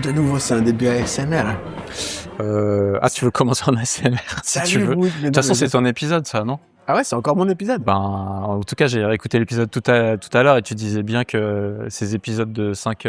de nouveau, c'est un début ASMR. Tu veux commencer en ASMR si tu veux. De toute façon, c'est ton épisode, ça, non? Ah ouais, c'est encore mon épisode. En tout cas, j'ai réécouté l'épisode tout à l'heure et tu disais bien que ces épisodes de 5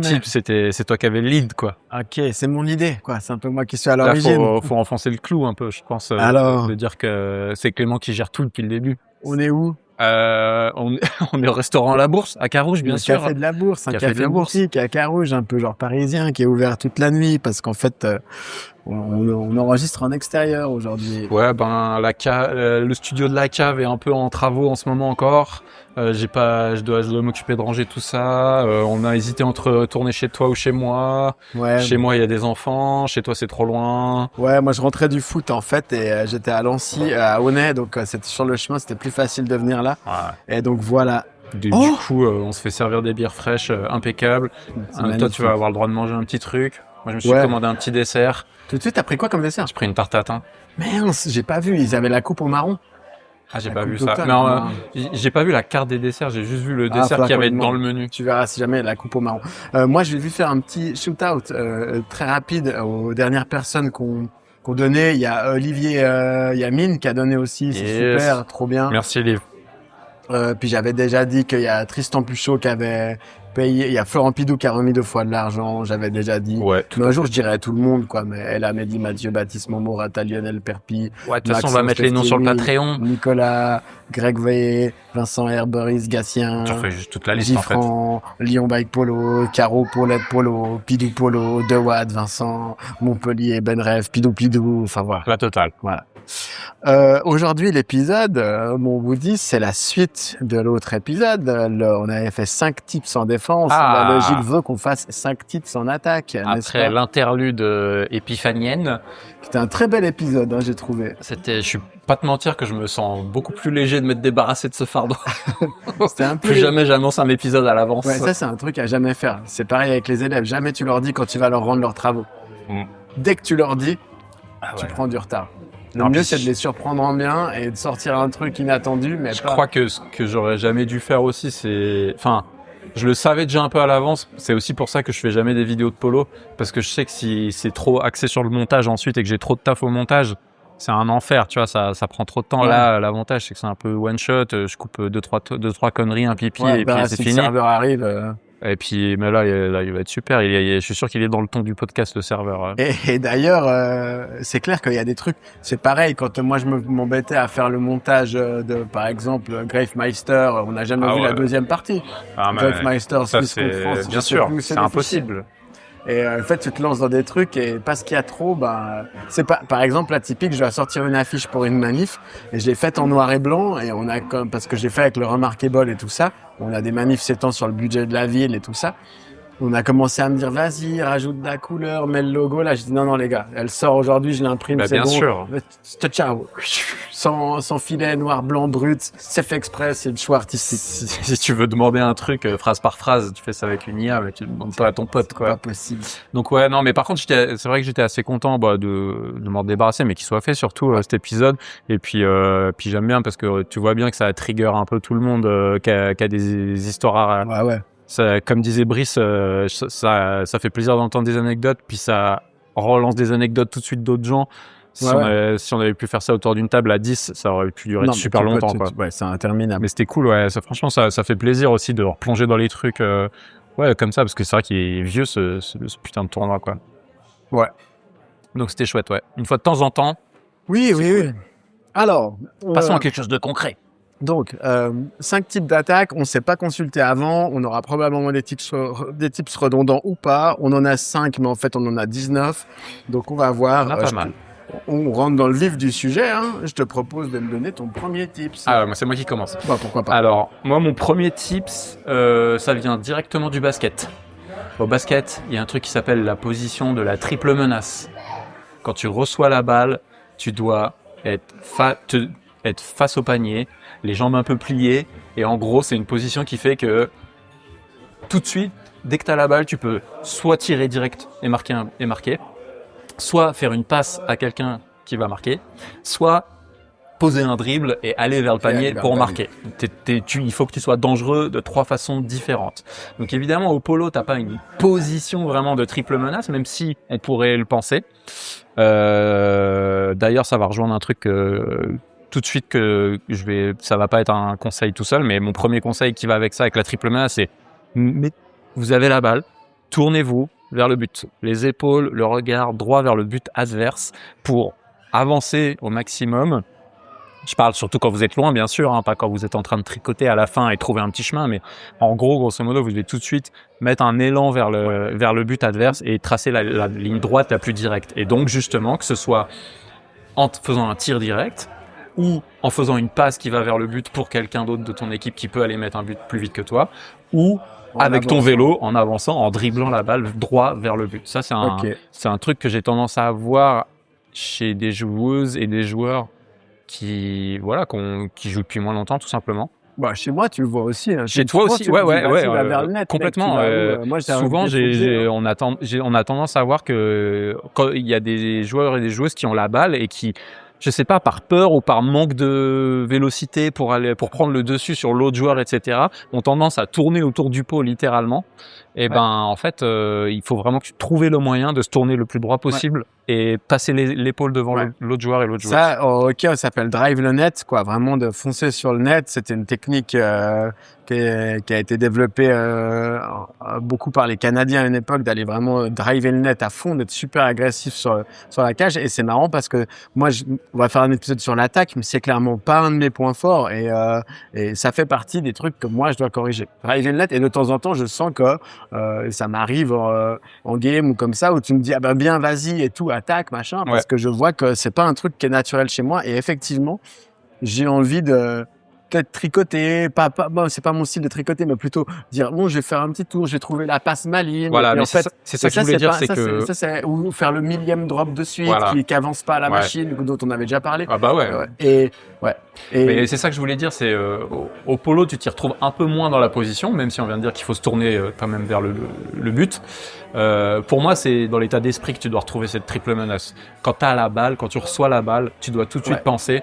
tips, c'est toi qui avais le lead, quoi. Ok, c'est mon idée, quoi. C'est un peu moi qui suis à l'origine. Là, faut enfoncer le clou un peu, je pense. Alors, de dire que c'est Clément qui gère tout depuis le début. on est où? On est au restaurant La Bourse, à Carouge, bien sûr. Le café de la Bourse, un café boutique à Carouge, un peu genre parisien, qui est ouvert toute la nuit, parce qu'en fait, on enregistre en extérieur aujourd'hui. Ouais, le studio de la cave est un peu en travaux en ce moment encore. Je dois m'occuper de ranger tout ça. On a hésité entre tourner chez toi ou chez moi. Ouais. Chez moi, il y a des enfants. Chez toi, c'est trop loin. Ouais, moi je rentrais du foot en fait et j'étais à Lancy, à Aunay, donc c'était sur le chemin, c'était plus facile de venir là. Ouais. Et donc voilà. Du coup, on se fait servir des bières fraîches, impeccables. Toi, tu vas avoir le droit de manger un petit truc. Moi, je me suis commandé un petit dessert. Tout de suite, t'as pris quoi comme dessert? J'ai pris une tarte tatin. Mince, j'ai pas vu. Ils avaient la coupe au marron. Ah, j'ai pas vu ça. Mais j'ai pas vu la carte des desserts. J'ai juste vu le dessert qu'il y avait dans le menu. Tu verras si jamais la coupe au marron. Moi, je vais lui faire un petit shoot-out très rapide aux dernières personnes qu'on donnait. Il y a Olivier Yamine qui a donné aussi. C'est super, trop bien. Merci, Liv. Puis j'avais déjà dit qu'il y a Tristan Puchot qui avait payé, il y a Florent Pidou qui a remis 2 fois de l'argent, j'avais déjà dit. Ouais. Mais un jour je dirais à tout le monde, quoi, mais elle a dit Mathieu, Baptiste Momorata, Lionel Perpi. Ouais, de toute façon, on va mettre les noms sur le Patreon. Nicolas, Greg Veillet, Vincent Herberis, Gatien. Tu refais juste toute la liste, Gifran, en fait. Lyon Bike Polo, Caro, Paulette Polo, Pidou Polo, Dewad, Vincent, Montpellier, Benref, Pidou, enfin voilà. La totale. Voilà. Aujourd'hui, l'épisode, mon Woody, c'est la suite de l'autre épisode. On avait fait 5 tips en défense. La logique veut qu'on fasse 5 tips en attaque. Après l'interlude épiphanienne. C'était un très bel épisode, j'ai trouvé. Je suis pas te mentir que je me sens beaucoup plus léger de m'être débarrassé de ce fardeau. C'était un peu... Plus jamais j'annonce un épisode à l'avance. Ouais, ça, c'est un truc à jamais faire. C'est pareil avec les élèves. Jamais tu leur dis quand tu vas leur rendre leurs travaux. Dès que tu leur dis, tu prends du retard. Le mieux, c'est de les surprendre en bien et de sortir un truc inattendu, mais je crois que ce que j'aurais jamais dû faire aussi, je le savais déjà un peu à l'avance. C'est aussi pour ça que je fais jamais des vidéos de polo, parce que je sais que si c'est trop axé sur le montage ensuite et que j'ai trop de taf au montage, c'est un enfer, tu vois, ça prend trop de temps. Ouais. Là, l'avantage, c'est que c'est un peu one shot. Je coupe deux, trois conneries, un pipi, et puis c'est fini. Si le serveur arrive... Et puis, mais là, il va être super. Je suis sûr qu'il est dans le ton du podcast, le serveur. Et d'ailleurs, c'est clair qu'il y a des trucs. C'est pareil, quand moi je m'embêtais à faire le montage de, par exemple, Gravemeister, on n'a jamais vu la deuxième partie. Gravemeister, Suisse contre France. Bien sûr, c'est impossible. Et en fait, tu te lances dans des trucs et parce qu'il y a trop, c'est pas. Par exemple, la typique, je vais sortir une affiche pour une manif et je l'ai faite en noir et blanc et parce que j'ai fait avec le Remarkable et tout ça. On a des manifs s'étend sur le budget de la ville et tout ça. On a commencé à me dire, vas-y, rajoute de la couleur, mets le logo. Là, j'ai dit, non, les gars, elle sort aujourd'hui, je l'imprime, c'est bien bon. Sûr. Ciao. Sans filet, noir, blanc, brut. C'est fait exprès, c'est le choix artistique. Si tu veux demander un truc, phrase par phrase, tu fais ça avec une IA, mais tu ne demandes pas à ton pote, quoi. C'est pas possible. Donc ouais, non, mais par contre, c'est vrai que j'étais assez content, de m'en débarrasser, mais qu'il soit fait surtout, cet épisode. Et puis j'aime bien parce que tu vois bien que ça trigger un peu tout le monde, qui a des histoires à... Ouais. Ça, comme disait Brice, ça fait plaisir d'entendre des anecdotes, puis ça relance des anecdotes tout de suite d'autres gens. Si on avait pu faire ça autour d'une table à 10, ça aurait pu durer super longtemps. Ouais, c'est interminable. Mais c'était cool, ouais. Franchement, ça fait plaisir aussi de replonger dans les trucs comme ça, parce que c'est vrai qu'il est vieux ce putain de tournoi, quoi. Ouais. Donc c'était chouette, ouais. Une fois de temps en temps. Oui. Alors, passons à quelque chose de concret. Donc, 5 types d'attaques, on ne s'est pas consulté avant, on aura probablement des tips redondants ou pas. On en a 5, mais en fait, on en a 19. Donc, on va voir. On a pas mal. On rentre dans le vif du sujet. Je te propose de me donner ton premier tips. C'est moi qui commence. Pourquoi pas. Alors, moi, mon premier tips, ça vient directement du basket. Au basket, il y a un truc qui s'appelle la position de la triple menace. Quand tu reçois la balle, tu dois être face au panier, les jambes un peu pliées, et en gros, c'est une position qui fait que tout de suite, dès que tu as la balle, tu peux soit tirer direct et marquer, soit faire une passe à quelqu'un qui va marquer, soit poser un dribble et aller vers le panier vers pour le marquer. Il faut que tu sois dangereux de 3 façons différentes. Donc évidemment, au polo, t'as pas une position vraiment de triple menace, même si on pourrait le penser. D'ailleurs, ça va rejoindre un truc tout de suite que ça va pas être un conseil tout seul, mais mon premier conseil qui va avec ça, avec la triple menace, c'est vous avez la balle, tournez-vous vers le but. Les épaules, le regard droit vers le but adverse pour avancer au maximum. Je parle surtout quand vous êtes loin, bien sûr, hein, pas quand vous êtes en train de tricoter à la fin et trouver un petit chemin, mais en gros, grosso modo, vous devez tout de suite mettre un élan vers le but adverse et tracer la ligne droite la plus directe. Et donc, justement, que ce soit en faisant un tir direct ou en faisant une passe qui va vers le but pour quelqu'un d'autre de ton équipe qui peut aller mettre un but plus vite que toi, ou avec ton vélo, en avançant, en dribblant la balle droit vers le but. Ça, c'est un truc que j'ai tendance à avoir chez des joueuses et des joueurs qui jouent depuis moins longtemps, tout simplement. Bah, chez moi, tu le vois aussi. Hein. Chez toi aussi, ouais, vers le net, complètement. Moi, souvent, on a tendance à voir que quand il y a des joueurs et des joueuses qui ont la balle et qui, je sais pas, par peur ou par manque de vélocité pour prendre le dessus sur l'autre joueur, etc., ont tendance à tourner autour du pot littéralement. Et en fait, il faut vraiment trouver le moyen de se tourner le plus droit possible et passer l'épaule devant l'autre joueur et l'autre joueur. Ça, au hockey, ça s'appelle drive le net, quoi. Vraiment de foncer sur le net. C'était une technique qui a été développée beaucoup par les Canadiens à une époque, d'aller vraiment driver le net à fond, d'être super agressif sur la cage. Et c'est marrant parce que moi, on va faire un épisode sur l'attaque, mais c'est clairement pas un de mes points forts. Et ça fait partie des trucs que moi, je dois corriger. Driver le net. Et de temps en temps, je sens que ça m'arrive en game ou comme ça, où tu me dis, ah ben bien, vas-y et tout, attaque, machin, parce que je vois que c'est pas un truc qui est naturel chez moi. Et effectivement, j'ai envie de peut-être tricoter, bon, c'est pas mon style de tricoter, mais plutôt dire, bon, je vais faire un petit tour, je vais trouver la passe maligne. Voilà, mais c'est ça que je voulais dire, ou faire le millième drop de suite, qui avance pas à la machine, dont on avait déjà parlé. Ah bah ouais. Mais c'est ça que je voulais dire, c'est au polo, tu t'y retrouves un peu moins dans la position, même si on vient de dire qu'il faut se tourner quand même vers le but. Pour moi, c'est dans l'état d'esprit que tu dois retrouver cette triple menace. Quand tu as la balle, quand tu reçois la balle, tu dois tout de suite penser,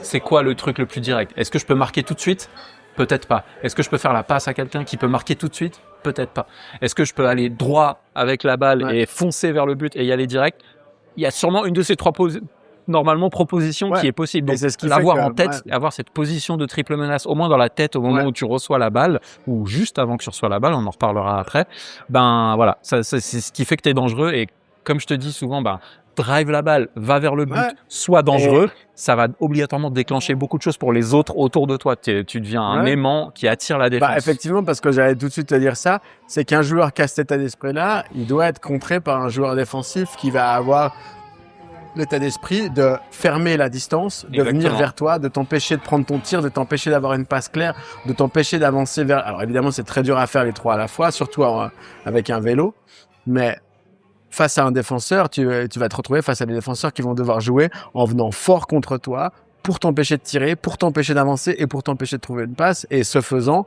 c'est quoi le truc le plus direct? Est-ce que je peux marquer tout de suite? Peut-être pas. Est-ce que je peux faire la passe à quelqu'un qui peut marquer tout de suite? Peut-être pas. Est-ce que je peux aller droit avec la balle et foncer vers le but et y aller direct? Il y a sûrement une de ces trois propositions qui est possible. Donc, l'avoir en tête, avoir cette position de triple menace, au moins dans la tête au moment où tu reçois la balle, ou juste avant que tu reçois la balle, on en reparlera après. Voilà, c'est ce qui fait que tu es dangereux. Et comme je te dis souvent, drive la balle, va vers le but, sois dangereux, ça va obligatoirement déclencher beaucoup de choses pour les autres autour de toi. Tu deviens un aimant qui attire la défense. Effectivement, parce que j'allais tout de suite te dire ça, c'est qu'un joueur qui a cet état d'esprit-là, il doit être contré par un joueur défensif qui va avoir l'état d'esprit de fermer la distance, de venir vers toi, de t'empêcher de prendre ton tir, de t'empêcher d'avoir une passe claire, de t'empêcher d'avancer vers... Alors évidemment, c'est très dur à faire les trois à la fois, surtout avec un vélo, mais... Face à un défenseur, tu vas te retrouver face à des défenseurs qui vont devoir jouer en venant fort contre toi pour t'empêcher de tirer, pour t'empêcher d'avancer et pour t'empêcher de trouver une passe. Et ce faisant,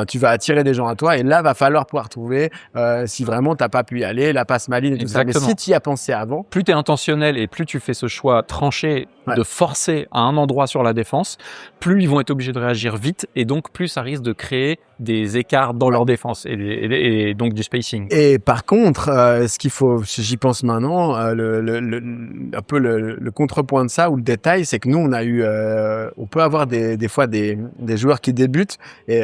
tu vas attirer des gens à toi. Et là, va falloir pouvoir trouver, si vraiment t'as pas pu y aller, la passe maligne et tout ça. Mais si tu y as pensé avant... Plus tu es intentionnel et plus tu fais ce choix tranché de forcer à un endroit sur la défense, plus ils vont être obligés de réagir vite et donc plus ça risque de créer des écarts dans leur défense et donc du spacing. Et par contre, ce qu'il faut, j'y pense maintenant, un peu le contrepoint de ça ou le détail, c'est que nous on a eu, on peut avoir des fois des joueurs qui débutent et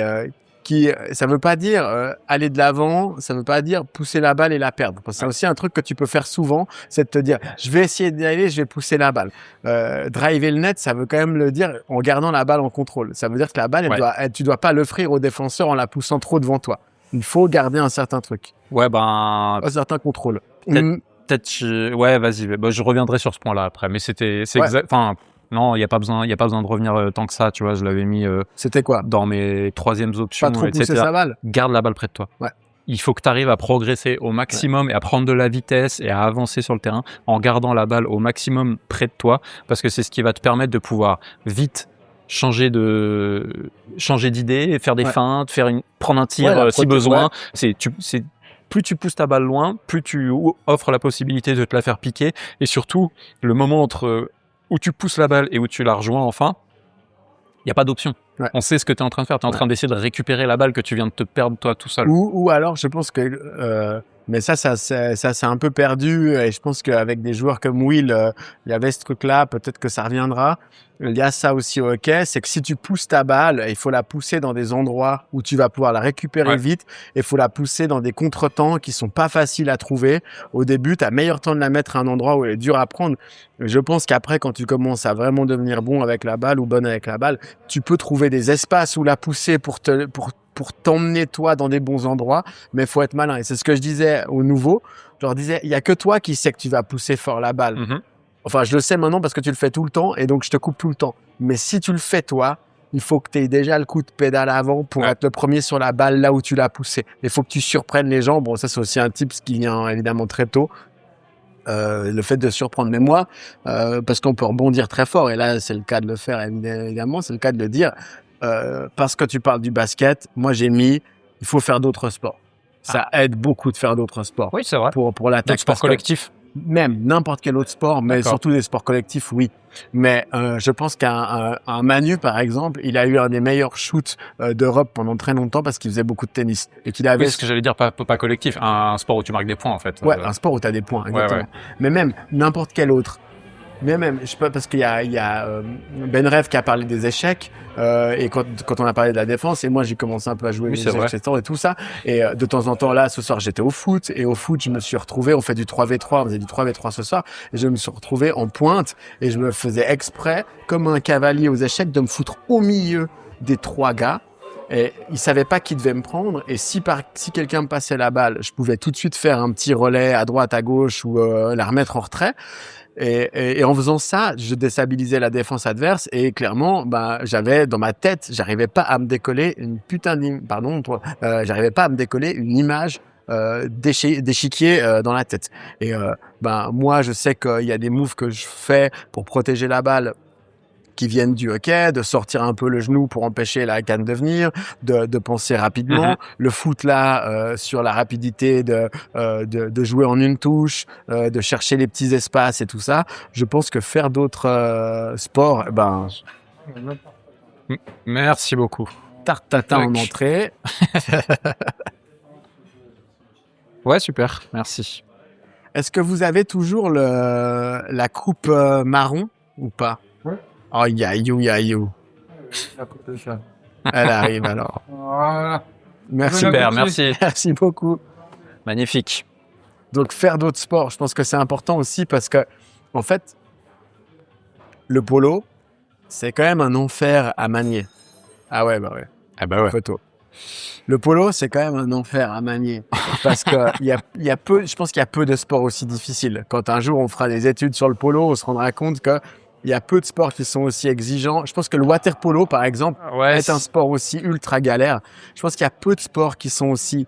ça veut pas dire aller de l'avant, ça veut pas dire pousser la balle et la perdre. Parce que c'est aussi un truc que tu peux faire souvent, c'est de te dire je vais essayer d'y aller, je vais pousser la balle. Driver le net, ça veut quand même le dire en gardant la balle en contrôle. Ça veut dire que la balle, tu dois pas l'offrir au défenseur en la poussant trop devant toi. Il faut garder un certain truc. Un certain contrôle. Vas-y. Je reviendrai sur ce point-là après. Mais non, il y a pas besoin de revenir tant que ça, tu vois, je l'avais mis C'était quoi dans mes troisièmes options, pas trop pousser sa balle. Garde la balle près de toi. Il faut que tu arrives à progresser au maximum et à prendre de la vitesse et à avancer sur le terrain en gardant la balle au maximum près de toi, parce que c'est ce qui va te permettre de pouvoir vite changer d'idée, faire des feintes, prendre un tir si besoin. Plus tu pousses ta balle loin, plus tu offres la possibilité de te la faire piquer, et surtout le moment entre où tu pousses la balle et où tu la rejoins enfin, il n'y a pas d'option. Ouais. On sait ce que tu es en train de faire. Tu es en train d'essayer de récupérer la balle que tu viens de te perdre toi tout seul. Ou alors, je pense que... mais ça c'est un peu perdu et je pense qu'avec des joueurs comme Will, il y avait ce truc-là, peut-être que ça reviendra. Il y a ça aussi au hockey, c'est que si tu pousses ta balle, il faut la pousser dans des endroits où tu vas pouvoir la récupérer vite et il faut la pousser dans des contretemps qui sont pas faciles à trouver. Au début, tu as meilleur temps de la mettre à un endroit où elle est dure à prendre. Je pense qu'après, quand tu commences à vraiment devenir bon avec la balle ou bonne avec la balle, tu peux trouver des espaces où la pousser pour t'emmener toi dans des bons endroits, mais il faut être malin. Et c'est ce que je disais aux nouveaux. Je leur disais, il y a que toi qui sais que tu vas pousser fort la balle. Enfin, je le sais maintenant parce que tu le fais tout le temps et donc je te coupe tout le temps. Mais si tu le fais toi, il faut que tu aies déjà le coup de pédale avant pour être le premier sur la balle là où tu l'as poussé. Il faut que tu surprennes les gens. Bon, ça c'est aussi un tip qui vient évidemment très tôt. Le fait de surprendre. Mais moi, parce qu'on peut rebondir très fort, et là c'est le cas de le faire évidemment, c'est le cas de le dire, parce que tu parles du basket, moi j'ai mis, il faut faire d'autres sports. Ça aide beaucoup de faire d'autres sports. Oui, c'est vrai. Pour l'attaque. D'autres sports collectifs. Même n'importe quel autre sport, mais surtout des sports collectifs, oui. Mais je pense qu'un Manu, par exemple, il a eu un des meilleurs shoots d'Europe pendant très longtemps parce qu'il faisait beaucoup de tennis et qu'il avait. Oui, ce que j'allais dire, pas collectif, un sport où tu marques des points en fait. Ouais, un sport où tu as des points, exactement. Mais même n'importe quel autre. Mais même, je sais pas, parce qu'il y a Ben Rev qui a parlé des échecs, et quand on a parlé de la défense, et moi j'ai commencé un peu à jouer les échecs et tout ça, et de temps en temps là, ce soir j'étais au foot, et au foot je me suis retrouvé, on fait du 3v3, on faisait du 3v3 ce soir, et je me suis retrouvé en pointe, et je me faisais exprès, comme un cavalier aux échecs, de me foutre au milieu des 3 gars, et ils savaient pas qui devait me prendre, et si quelqu'un me passait la balle, je pouvais tout de suite faire un petit relais à droite, à gauche, ou la remettre en retrait. Et en faisant ça, je déstabilisais la défense adverse et clairement, j'avais dans ma tête, j'arrivais pas à me décoller j'arrivais pas à me décoller une image d'échiquier dans la tête. Et moi, je sais qu'il y a des moves que je fais pour protéger la balle qui viennent du hockey, de sortir un peu le genou pour empêcher la canne de venir, de penser rapidement. Le foot là, sur la rapidité de jouer en une touche, de chercher les petits espaces et tout ça. Je pense que faire d'autres sports, Merci beaucoup. Tarte-tatin en entrée. Ouais, super. Merci. Est-ce que vous avez toujours la coupe marron ou pas? Oh, yaïou. Elle arrive alors. Merci. Super, merci. Merci beaucoup. Magnifique. Donc, faire d'autres sports, je pense que c'est important aussi parce que, en fait, le polo, c'est quand même un enfer à manier. Ah ouais, bah ouais. Ah bah ouais. Photo. Le polo, c'est quand même un enfer à manier parce que je pense qu'il y a peu de sports aussi difficiles. Quand un jour on fera des études sur le polo, on se rendra compte que il y a peu de sports qui sont aussi exigeants. Je pense que le water polo, par exemple, est un sport aussi ultra galère. Je pense qu'il y a peu de sports qui sont aussi...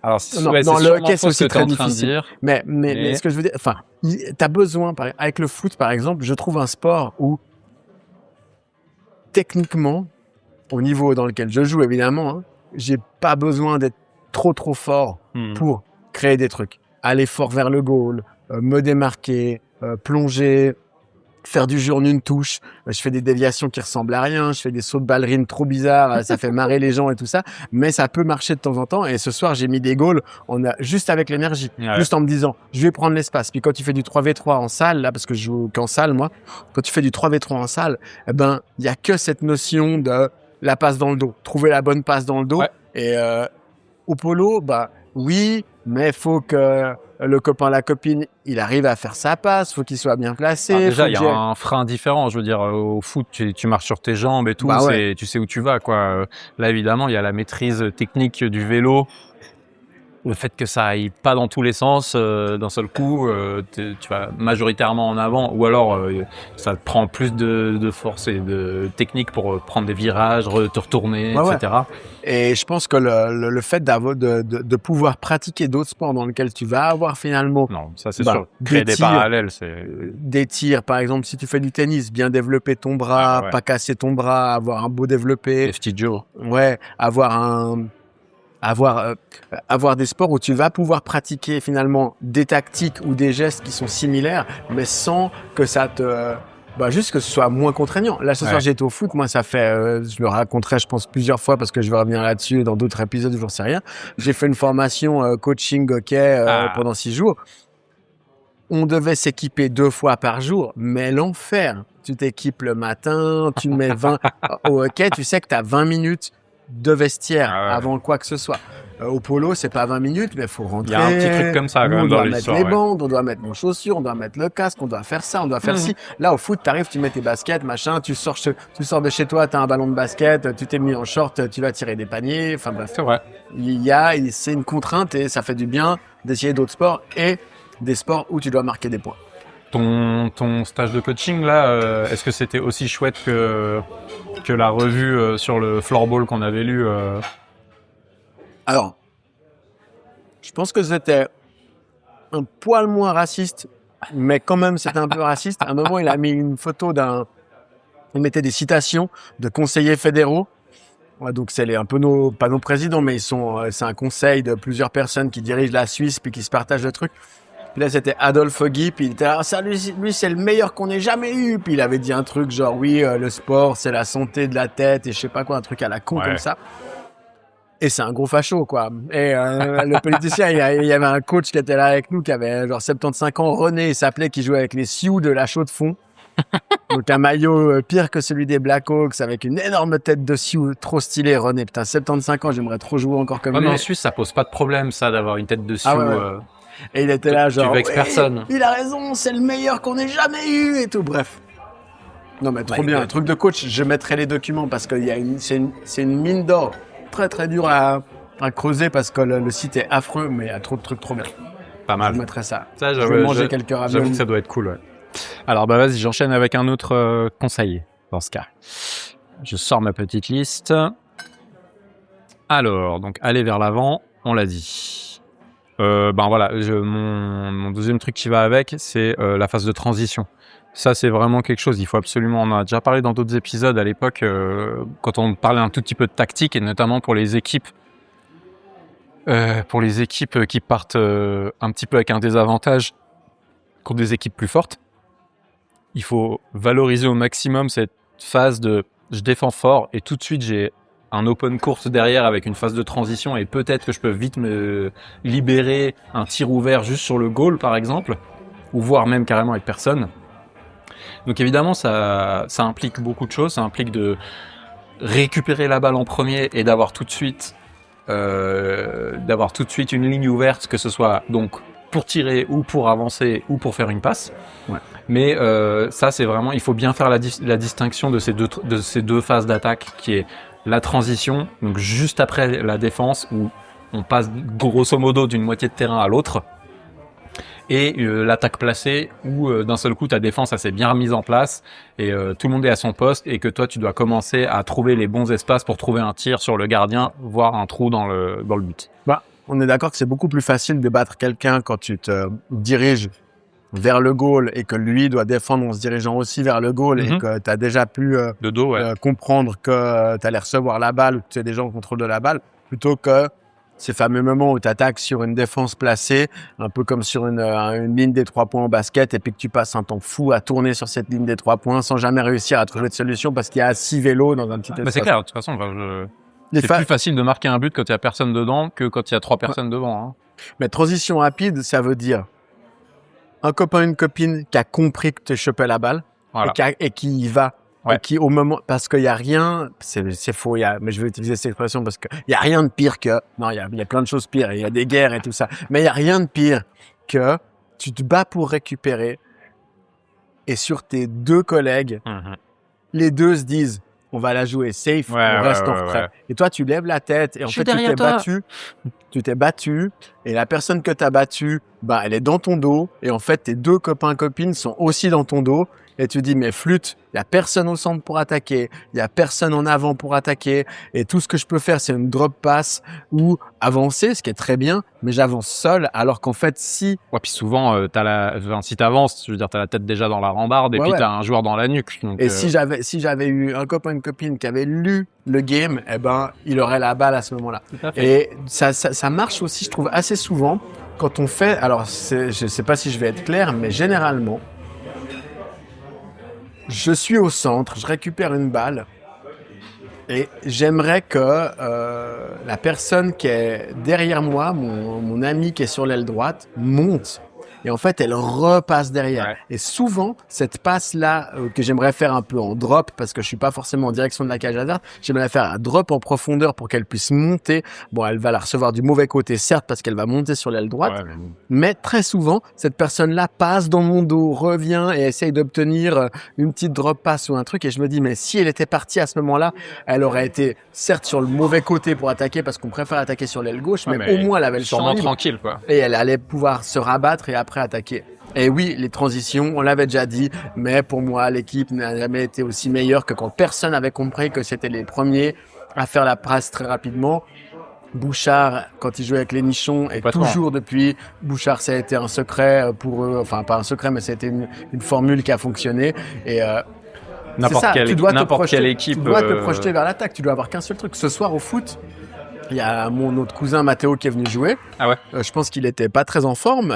Alors, le hockey, c'est aussi très difficile. Mais ce que je veux dire, t'as besoin, avec le foot, par exemple, je trouve un sport où, techniquement, au niveau dans lequel je joue, évidemment, j'ai pas besoin d'être trop fort pour créer des trucs. Aller fort vers le goal, me démarquer, plonger, faire du jeu en une touche. Je fais des déviations qui ressemblent à rien. Je fais des sauts de ballerine trop bizarres. Ça fait marrer les gens et tout ça. Mais ça peut marcher de temps en temps. Et ce soir, j'ai mis des goals. Juste avec l'énergie. Ouais. Juste en me disant, je vais prendre l'espace. Puis quand tu fais du 3v3 en salle, là, parce que je joue qu'en salle, moi, quand tu fais du 3v3 en salle, il y a que cette notion de la passe dans le dos. Trouver la bonne passe dans le dos. Ouais. Et, au polo, oui, mais il faut que le copain, la copine, il arrive à faire sa passe, faut qu'il soit bien placé. Déjà, il y a un frein différent. Je veux dire, au foot, tu marches sur tes jambes et tout, tu sais où tu vas, quoi. Là, évidemment, il y a la maîtrise technique du vélo. Le fait que ça aille pas dans tous les sens d'un seul coup, tu vas majoritairement en avant, ou alors ça te prend plus de force et de technique pour prendre des virages, te retourner, etc. Et je pense que le fait de pouvoir pratiquer d'autres sports dans lesquels tu vas avoir finalement... Non, ça c'est sûr. Créer des parallèles, c'est... Des tirs, par exemple, si tu fais du tennis, bien développer ton bras, pas casser ton bras, avoir un beau développé. Des petits jours. Ouais, avoir avoir des sports où tu vas pouvoir pratiquer finalement des tactiques ou des gestes qui sont similaires, mais sans que ça te juste que ce soit moins contraignant. Là, ce soir, j'étais au foot. Moi, ça fait, je le raconterai, je pense, plusieurs fois parce que je vais revenir là-dessus dans d'autres épisodes, j'en sais rien. J'ai fait une formation coaching hockey pendant 6 jours. On devait s'équiper 2 fois par jour, mais l'enfer. Tu t'équipes le matin, tu mets 20 au hockey, tu sais que tu as 20 minutes de vestiaire avant quoi que ce soit. Au polo, c'est pas 20 minutes, mais il faut rentrer. Il y a un petit truc comme ça, quand même, on dans doit mettre l'histoire, les bandes, on doit mettre nos chaussures, on doit mettre le casque, on doit faire ça, on doit faire ci. Là, au foot, t'arrives, tu mets tes baskets, machin, tu sors de chez toi, t'as un ballon de basket, tu t'es mis en short, tu vas tirer des paniers, enfin bref. C'est vrai. C'est une contrainte et ça fait du bien d'essayer d'autres sports et des sports où tu dois marquer des points. Ton stage de coaching, là, est-ce que c'était aussi chouette que la revue sur le floorball qu'on avait lu Alors, je pense que c'était un poil moins raciste, mais quand même c'était un peu raciste. À un moment, il a mis une photo il mettait des citations de conseillers fédéraux. Ouais, donc c'est pas nos présidents, mais c'est un conseil de plusieurs personnes qui dirigent la Suisse puis qui se partagent le truc. Puis là, c'était Adolphe Guy, puis il était là, ça, lui, c'est le meilleur qu'on ait jamais eu. Puis il avait dit un truc genre, oui, le sport, c'est la santé de la tête, et je sais pas quoi, un truc à la con comme ça. Et c'est un gros facho, quoi. Et le politicien, il y avait un coach qui était là avec nous, qui avait genre 75 ans, René, il s'appelait, qui jouait avec les Sioux de la Chaux-de-Fonds. Donc un maillot pire que celui des Blackhawks, avec une énorme tête de Sioux, trop stylé, René. Putain, 75 ans, j'aimerais trop jouer encore comme lui. Mais en Suisse, ça pose pas de problème, ça, d'avoir une tête de Sioux. Et il était là, genre, tu vexes personne. Il a raison, c'est le meilleur qu'on ait jamais eu, et tout, bref. Non, mais trop bien. Un truc de coach, je mettrai les documents parce que c'est une mine d'or très très dure à creuser parce que le site est affreux, mais il y a trop de trucs trop bien. Pas mal. Je mettrai ça. Je vais manger quelques raviolis. J'avoue que ça doit être cool, ouais. Alors, vas-y, j'enchaîne avec un autre conseiller, dans ce cas. Je sors ma petite liste. Alors, donc, aller vers l'avant, on l'a dit. Voilà, mon deuxième truc qui va avec, c'est la phase de transition. Ça, c'est vraiment quelque chose, il faut absolument, on en a déjà parlé dans d'autres épisodes à l'époque, quand on parlait un tout petit peu de tactique, et notamment pour les équipes qui partent un petit peu avec un désavantage contre des équipes plus fortes. Il faut valoriser au maximum cette phase de je défends fort et tout de suite j'ai un open course derrière avec une phase de transition et peut-être que je peux vite me libérer un tir ouvert juste sur le goal par exemple, ou voire même carrément avec personne. Donc évidemment ça implique beaucoup de choses, ça implique de récupérer la balle en premier et d'avoir tout de suite une ligne ouverte, que ce soit donc pour tirer ou pour avancer ou pour faire une passe. Ouais. Mais ça c'est vraiment, il faut bien faire la distinction de ces deux phases d'attaque qui est la transition, donc juste après la défense où on passe grosso modo d'une moitié de terrain à l'autre, et l'attaque placée où d'un seul coup ta défense s'est bien remise en place et tout le monde est à son poste et que toi tu dois commencer à trouver les bons espaces pour trouver un tir sur le gardien, voire un trou dans le but. On est d'accord que c'est beaucoup plus facile de battre quelqu'un quand tu te diriges vers le goal et que lui doit défendre en se dirigeant aussi vers le goal et que tu as déjà pu de dos, comprendre que tu allais recevoir la balle ou que tu es déjà en contrôle de la balle, plutôt que ces fameux moments où tu attaques sur une défense placée, un peu comme sur une ligne des 3 points en basket, et puis que tu passes un temps fou à tourner sur cette ligne des 3 points sans jamais réussir à trouver de solution parce qu'il y a 6 vélos dans un petit espace. C'est clair, de toute façon, c'est plus facile de marquer un but quand il y a personne dedans que quand il y a 3 personnes devant. Hein. Mais transition rapide, ça veut dire un copain, une copine qui a compris que tu chopais la balle et qui y va. Ouais. Et qui, au moment, parce qu'il y a rien, c'est faux, mais je vais utiliser cette expression parce que il y a rien de pire que, non, il y a plein de choses pires, il y a des guerres et tout ça, mais il y a rien de pire que tu te bats pour récupérer et sur tes 2 collègues, les 2 se disent, on va la jouer safe, on reste en retrait. Et toi, tu lèves la tête et en fait, tu t'es battu et la personne que t'as battue, elle est dans ton dos et en fait, tes 2 copains, copines sont aussi dans ton dos et tu dis mais flûte, il y a personne au centre pour attaquer, il y a personne en avant pour attaquer et tout ce que je peux faire c'est une drop pass ou avancer, ce qui est très bien, mais j'avance seul alors qu'en fait si Ouais, puis souvent, si t'avances, je veux dire, t'as la tête déjà dans la rambarde et puis t'as un joueur dans la nuque. Donc, et si j'avais eu un copain, une copine qui avait lu le game, eh ben, il aurait la balle à ce moment-là. Tout à fait. Et ça marche aussi, je trouve, assez souvent quand on fait, alors je sais pas si je vais être clair, mais généralement, je suis au centre, je récupère une balle et j'aimerais que la personne qui est derrière moi, mon ami qui est sur l'aile droite, monte. Et en fait, elle repasse derrière. Ouais. Et souvent, cette passe-là, que j'aimerais faire un peu en drop, parce que je suis pas forcément en direction de la cage adverse, j'aimerais faire un drop en profondeur pour qu'elle puisse monter. Bon, elle va la recevoir du mauvais côté, certes, parce qu'elle va monter sur l'aile droite. Ouais, Mais très souvent, cette personne-là passe dans mon dos, revient et essaye d'obtenir une petite drop pass ou un truc. Et je me dis, mais si elle était partie à ce moment-là, elle aurait été certes sur le mauvais côté pour attaquer, parce qu'on préfère attaquer sur l'aile gauche, mais au moins elle avait le champ sûrement libre. tranquille, quoi. Et elle allait pouvoir se rabattre et après attaquer. Et oui, les transitions, on l'avait déjà dit, mais pour moi, l'équipe n'a jamais été aussi meilleure que quand personne avait compris que c'était les premiers à faire la passe très rapidement. Bouchard, quand il jouait avec les nichons, et toujours depuis, Bouchard, ça a été un secret pour eux, enfin pas un secret, mais ça a été une formule qui a fonctionné. Et N'importe quelle équipe. Tu dois te projeter vers l'attaque, tu dois avoir qu'un seul truc. Ce soir au foot, il y a notre cousin Mathéo qui est venu jouer. Ah ouais. Je pense qu'il était pas très en forme.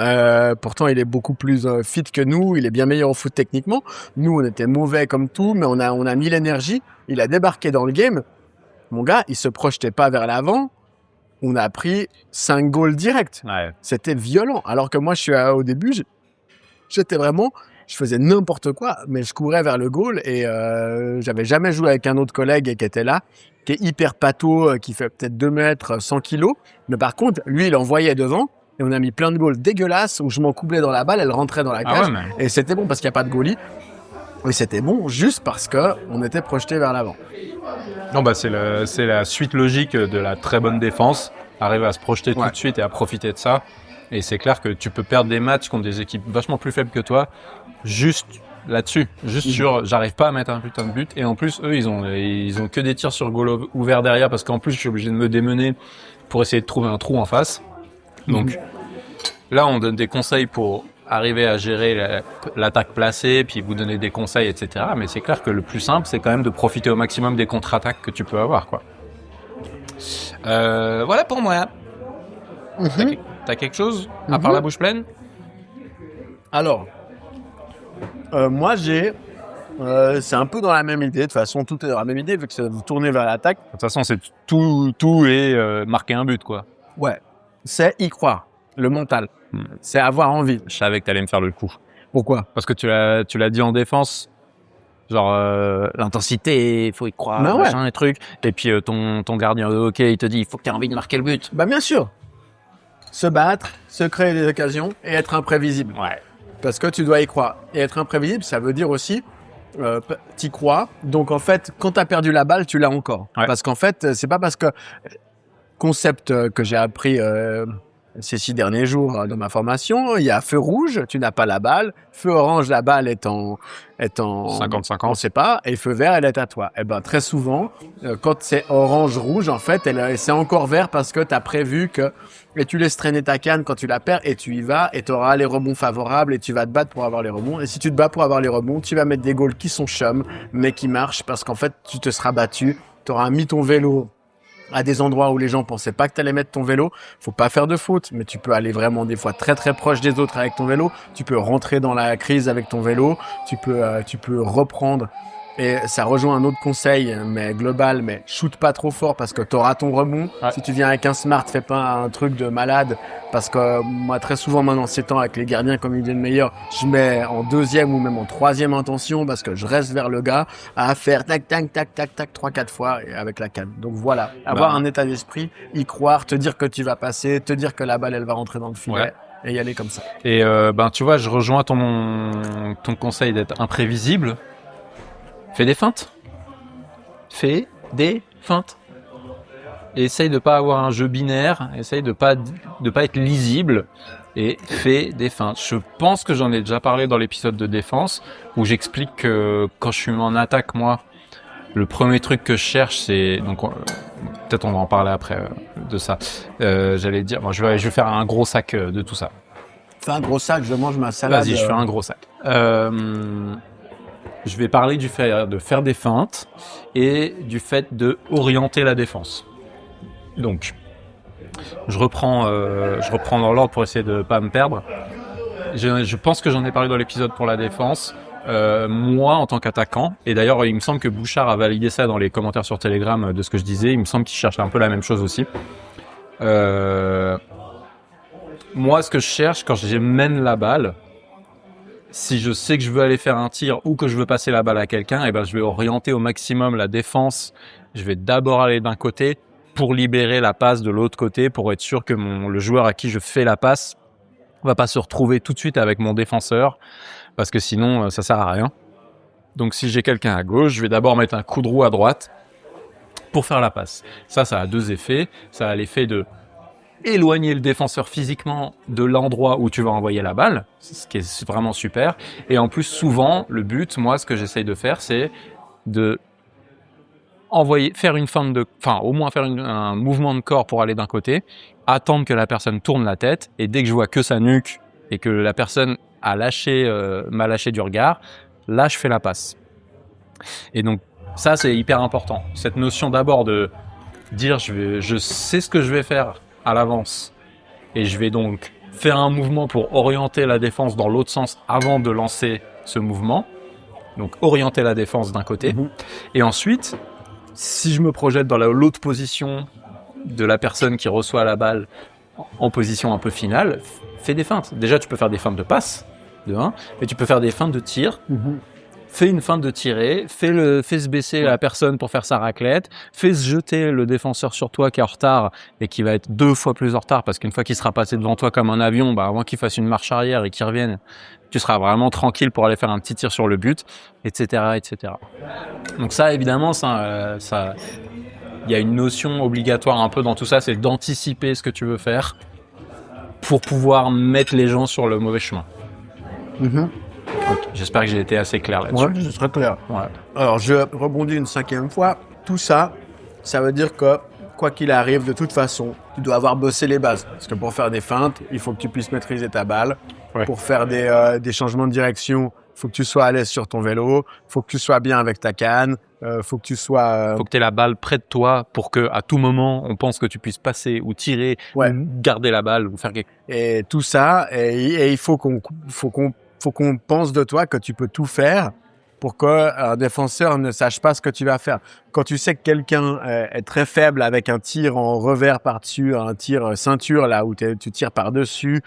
Pourtant, il est beaucoup plus fit que nous. Il est bien meilleur au foot techniquement. Nous, on était mauvais comme tout, mais on a mis l'énergie. Il a débarqué dans le game. Mon gars, il se projetait pas vers l'avant. On a pris 5 goals directs. Ouais. C'était violent. Alors que moi, au début, j'étais vraiment, je faisais n'importe quoi, mais je courais vers le goal et j'avais jamais joué avec un autre collègue qui était là, qui est hyper pâteau, qui fait peut-être 2 mètres, 100 kilos. Mais par contre, lui, il envoyait devant et on a mis plein de goals dégueulasses où je m'en coublais dans la balle, elle rentrait dans la cage. Et c'était bon parce qu'il n'y a pas de goalie. Et c'était bon juste parce que on était projeté vers l'avant. Non, bah c'est la suite logique de la très bonne défense. Arriver à se projeter tout de suite et à profiter de ça. Et c'est clair que tu peux perdre des matchs contre des équipes vachement plus faibles que toi, juste là-dessus, juste sur j'arrive pas à mettre un putain de but. Et en plus, eux, ils ont que des tirs sur goal ouvert derrière parce qu'en plus, je suis obligé de me démener pour essayer de trouver un trou en face. Donc là, on donne des conseils pour arriver à gérer l'attaque placée, puis vous donner des conseils, etc. Mais c'est clair que le plus simple, c'est quand même de profiter au maximum des contre-attaques que tu peux avoir, quoi. Voilà pour moi. T'as quelque chose à part la bouche pleine? Alors, moi j'ai, c'est un peu dans la même idée. De toute façon, tout est dans la même idée vu que c'est de tourner vers l'attaque. De toute façon, c'est tout et marquer un but, quoi. Ouais, c'est y croire, le mental. C'est avoir envie. Je savais que t'allais me faire le coup. Pourquoi? Parce que tu l'as dit en défense. Genre l'intensité, il faut y croire, machin, les trucs. Et puis ton gardien de hockey, il te dit, il faut que tu aies envie de marquer le but. Bah bien sûr. Se battre, se créer des occasions et être imprévisible. Ouais. Parce que tu dois y croire. Et être imprévisible, ça veut dire aussi, t'y crois. Donc en fait, quand t'as perdu la balle, tu l'as encore. Ouais. Parce qu'en fait, c'est pas parce que concept que j'ai appris ces 6 derniers jours dans ma formation, il y a feu rouge, tu n'as pas la balle, feu orange, la balle est en 50-50. on sait pas, et feu vert, elle est à toi. Et ben très souvent, quand c'est orange-rouge, en fait, c'est encore vert parce que tu as prévu que et tu laisses traîner ta canne quand tu la perds et tu y vas et tu auras les rebonds favorables et tu vas te battre pour avoir les rebonds. Et si tu te bats pour avoir les rebonds, tu vas mettre des goals qui sont chum, mais qui marchent parce qu'en fait, tu te seras battu, tu auras mis ton vélo à des endroits où les gens pensaient pas que tu allais mettre ton vélo. Faut pas faire de faute, mais tu peux aller vraiment des fois très très proche des autres avec ton vélo. Tu peux rentrer dans la crise avec ton vélo. Tu peux reprendre. Et ça rejoint un autre conseil, mais global, mais shoot pas trop fort parce que t'auras ton rebond. Ouais. Si tu viens avec un smart, fais pas un truc de malade parce que moi, très souvent maintenant, ces temps avec les gardiens comme ils viennent meilleurs, je mets en 2e ou même en 3e intention parce que je reste vers le gars à faire tac, tac, tac, tac, tac, 3-4 fois et avec la canne. Donc voilà. Avoir un état d'esprit, y croire, te dire que tu vas passer, te dire que la balle, elle va rentrer dans le filet. Ouais. Et y aller comme ça. Et tu vois, je rejoins ton conseil d'être imprévisible. Fais des feintes. Fais des feintes. Et essaye de pas avoir un jeu binaire. Essaye de pas être lisible. et fais des feintes. Je pense que j'en ai déjà parlé dans l'épisode de défense où j'explique que quand je suis en attaque, moi, le premier truc que je cherche, c'est donc peut-être on va en parler après de ça. J'allais dire, bon, je vais faire un gros sac de tout ça. Fais un gros sac, je mange ma salade. Vas-y, je fais un gros sac. Je vais parler du fait de faire des feintes et du fait de orienter la défense. Donc, je reprends dans l'ordre pour essayer de pas me perdre. Je pense que j'en ai parlé dans l'épisode pour la défense. Moi, en tant qu'attaquant, et d'ailleurs, il me semble que Bouchard a validé ça dans les commentaires sur Telegram de ce que je disais. Il me semble qu'il cherche un peu la même chose aussi. Moi, ce que je cherche quand je mène la balle, si je sais que je veux aller faire un tir ou que je veux passer la balle à quelqu'un, eh ben, je vais orienter au maximum la défense. Je vais d'abord aller d'un côté pour libérer la passe de l'autre côté, pour être sûr que le joueur à qui je fais la passe va pas se retrouver tout de suite avec mon défenseur, parce que sinon, ça sert à rien. Donc, si j'ai quelqu'un à gauche, je vais d'abord mettre un coup de roue à droite pour faire la passe. Ça a deux effets. Ça a l'effet de éloigner le défenseur physiquement de l'endroit où tu vas envoyer la balle, ce qui est vraiment super. Et en plus, souvent, le but, moi, ce que j'essaye de faire, c'est de faire une feinte au moins faire un mouvement de corps pour aller d'un côté, attendre que la personne tourne la tête, et dès que je vois que sa nuque et que la personne m'a lâché du regard, là, je fais la passe. Et donc, ça, c'est hyper important. Cette notion d'abord de dire, je sais ce que je vais faire à l'avance, et je vais donc faire un mouvement pour orienter la défense dans l'autre sens avant de lancer ce mouvement. Donc orienter la défense d'un côté, et ensuite, si je me projette dans l'autre position de la personne qui reçoit la balle en position un peu finale, fais des feintes. Déjà, tu peux faire des feintes de passe, de 1, mais tu peux faire des feintes de tir. Fais une feinte de tirer, fais se baisser la personne pour faire sa raclette, fais se jeter le défenseur sur toi qui est en retard et qui va être 2 fois plus en retard, parce qu'une fois qu'il sera passé devant toi comme un avion, avant qu'il fasse une marche arrière et qu'il revienne, tu seras vraiment tranquille pour aller faire un petit tir sur le but, etc., etc. Donc ça, évidemment, il y a une notion obligatoire un peu dans tout ça, c'est d'anticiper ce que tu veux faire pour pouvoir mettre les gens sur le mauvais chemin. Okay. J'espère que j'ai été assez clair là-dessus. Ouais, c'est très clair. Ouais. Alors, je rebondis une 5e fois. Tout ça, ça veut dire que, quoi qu'il arrive, de toute façon, tu dois avoir bossé les bases. Parce que pour faire des feintes, il faut que tu puisses maîtriser ta balle. Ouais. Pour faire des changements de direction, il faut que tu sois à l'aise sur ton vélo. Il faut que tu sois bien avec ta canne. Faut que tu sois... faut que tu aies la balle près de toi pour que à tout moment, on pense que tu puisses passer ou tirer, ou garder la balle ou faire quelque chose. Et tout ça, et il faut qu'on pense de toi que tu peux tout faire pour qu'un défenseur ne sache pas ce que tu vas faire. Quand tu sais que quelqu'un est très faible avec un tir en revers par-dessus, un tir ceinture, là où tu tires par-dessus,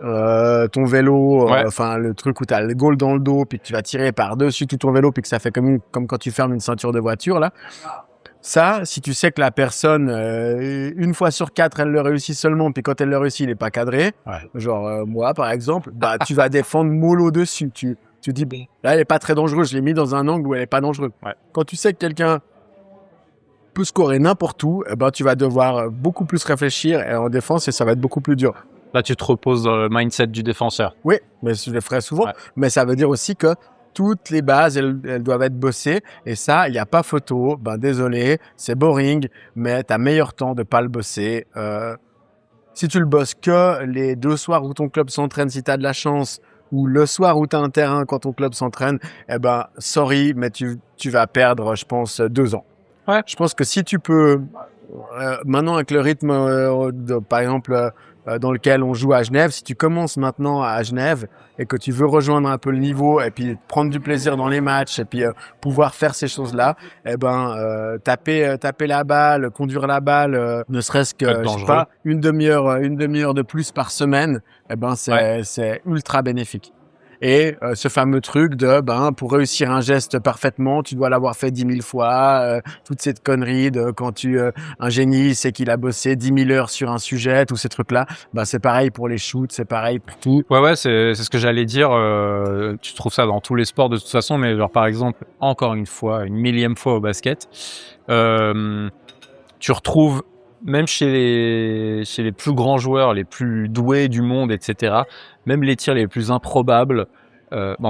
ton vélo, le truc où tu as le goal dans le dos, puis que tu vas tirer par-dessus tout ton vélo, puis que ça fait comme quand tu fermes une ceinture de voiture, là. Ça, si tu sais que la personne, 1 fois sur 4, elle le réussit seulement, puis quand elle le réussit, il est pas cadré, genre moi par exemple, tu vas défendre mollo dessus. Tu dis, bon, là, elle est pas très dangereuse, je l'ai mis dans un angle où elle est pas dangereuse. Quand tu sais que quelqu'un peut scorer n'importe où, tu vas devoir beaucoup plus réfléchir en défense et ça va être beaucoup plus dur. Là, tu te reposes dans le mindset du défenseur. Oui, mais je le ferai souvent. Mais ça veut dire aussi que toutes les bases, elles doivent être bossées. Et ça, il n'y a pas photo. Désolé, c'est boring, mais tu as meilleur temps de pas le bosser. Si tu le bosses que les 2 soirs où ton club s'entraîne, si tu as de la chance, ou le soir où tu as un terrain quand ton club s'entraîne, sorry, mais tu vas perdre, je pense, 2 ans. Ouais. Je pense que si tu peux, maintenant avec le rythme, par exemple, dans lequel on joue à Genève, si tu commences maintenant à Genève et que tu veux rejoindre un peu le niveau et puis prendre du plaisir dans les matchs et puis pouvoir faire ces choses-là, taper la balle, conduire la balle, ne serait-ce que je sais pas, une demi-heure de plus par semaine, c'est ultra bénéfique. Et ce fameux truc de pour réussir un geste parfaitement, tu dois l'avoir fait 10 000 fois, toute cette connerie de quand un génie c'est qu'il a bossé 10 000 heures sur un sujet, tous ces trucs-là, c'est pareil pour les shoots, c'est pareil pour tout. Ouais, c'est ce que j'allais dire. Tu trouves ça dans tous les sports de toute façon, mais genre par exemple, encore une fois, une millième fois au basket, tu retrouves même chez les plus grands joueurs, les plus doués du monde, etc., même les tirs les plus improbables,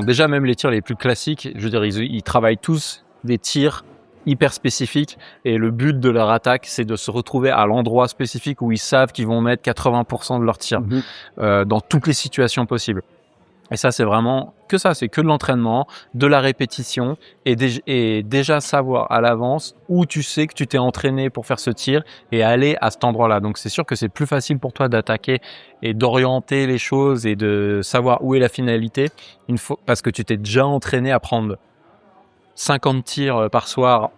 déjà même les tirs les plus classiques, je veux dire, ils travaillent tous des tirs hyper spécifiques et le but de leur attaque, c'est de se retrouver à l'endroit spécifique où ils savent qu'ils vont mettre 80% de leurs tirs dans toutes les situations possibles. Et ça, c'est vraiment que ça, c'est que de l'entraînement, de la répétition et déjà savoir à l'avance où tu sais que tu t'es entraîné pour faire ce tir et aller à cet endroit-là. Donc, c'est sûr que c'est plus facile pour toi d'attaquer et d'orienter les choses et de savoir où est la finalité parce que tu t'es déjà entraîné à prendre 50 tirs par soir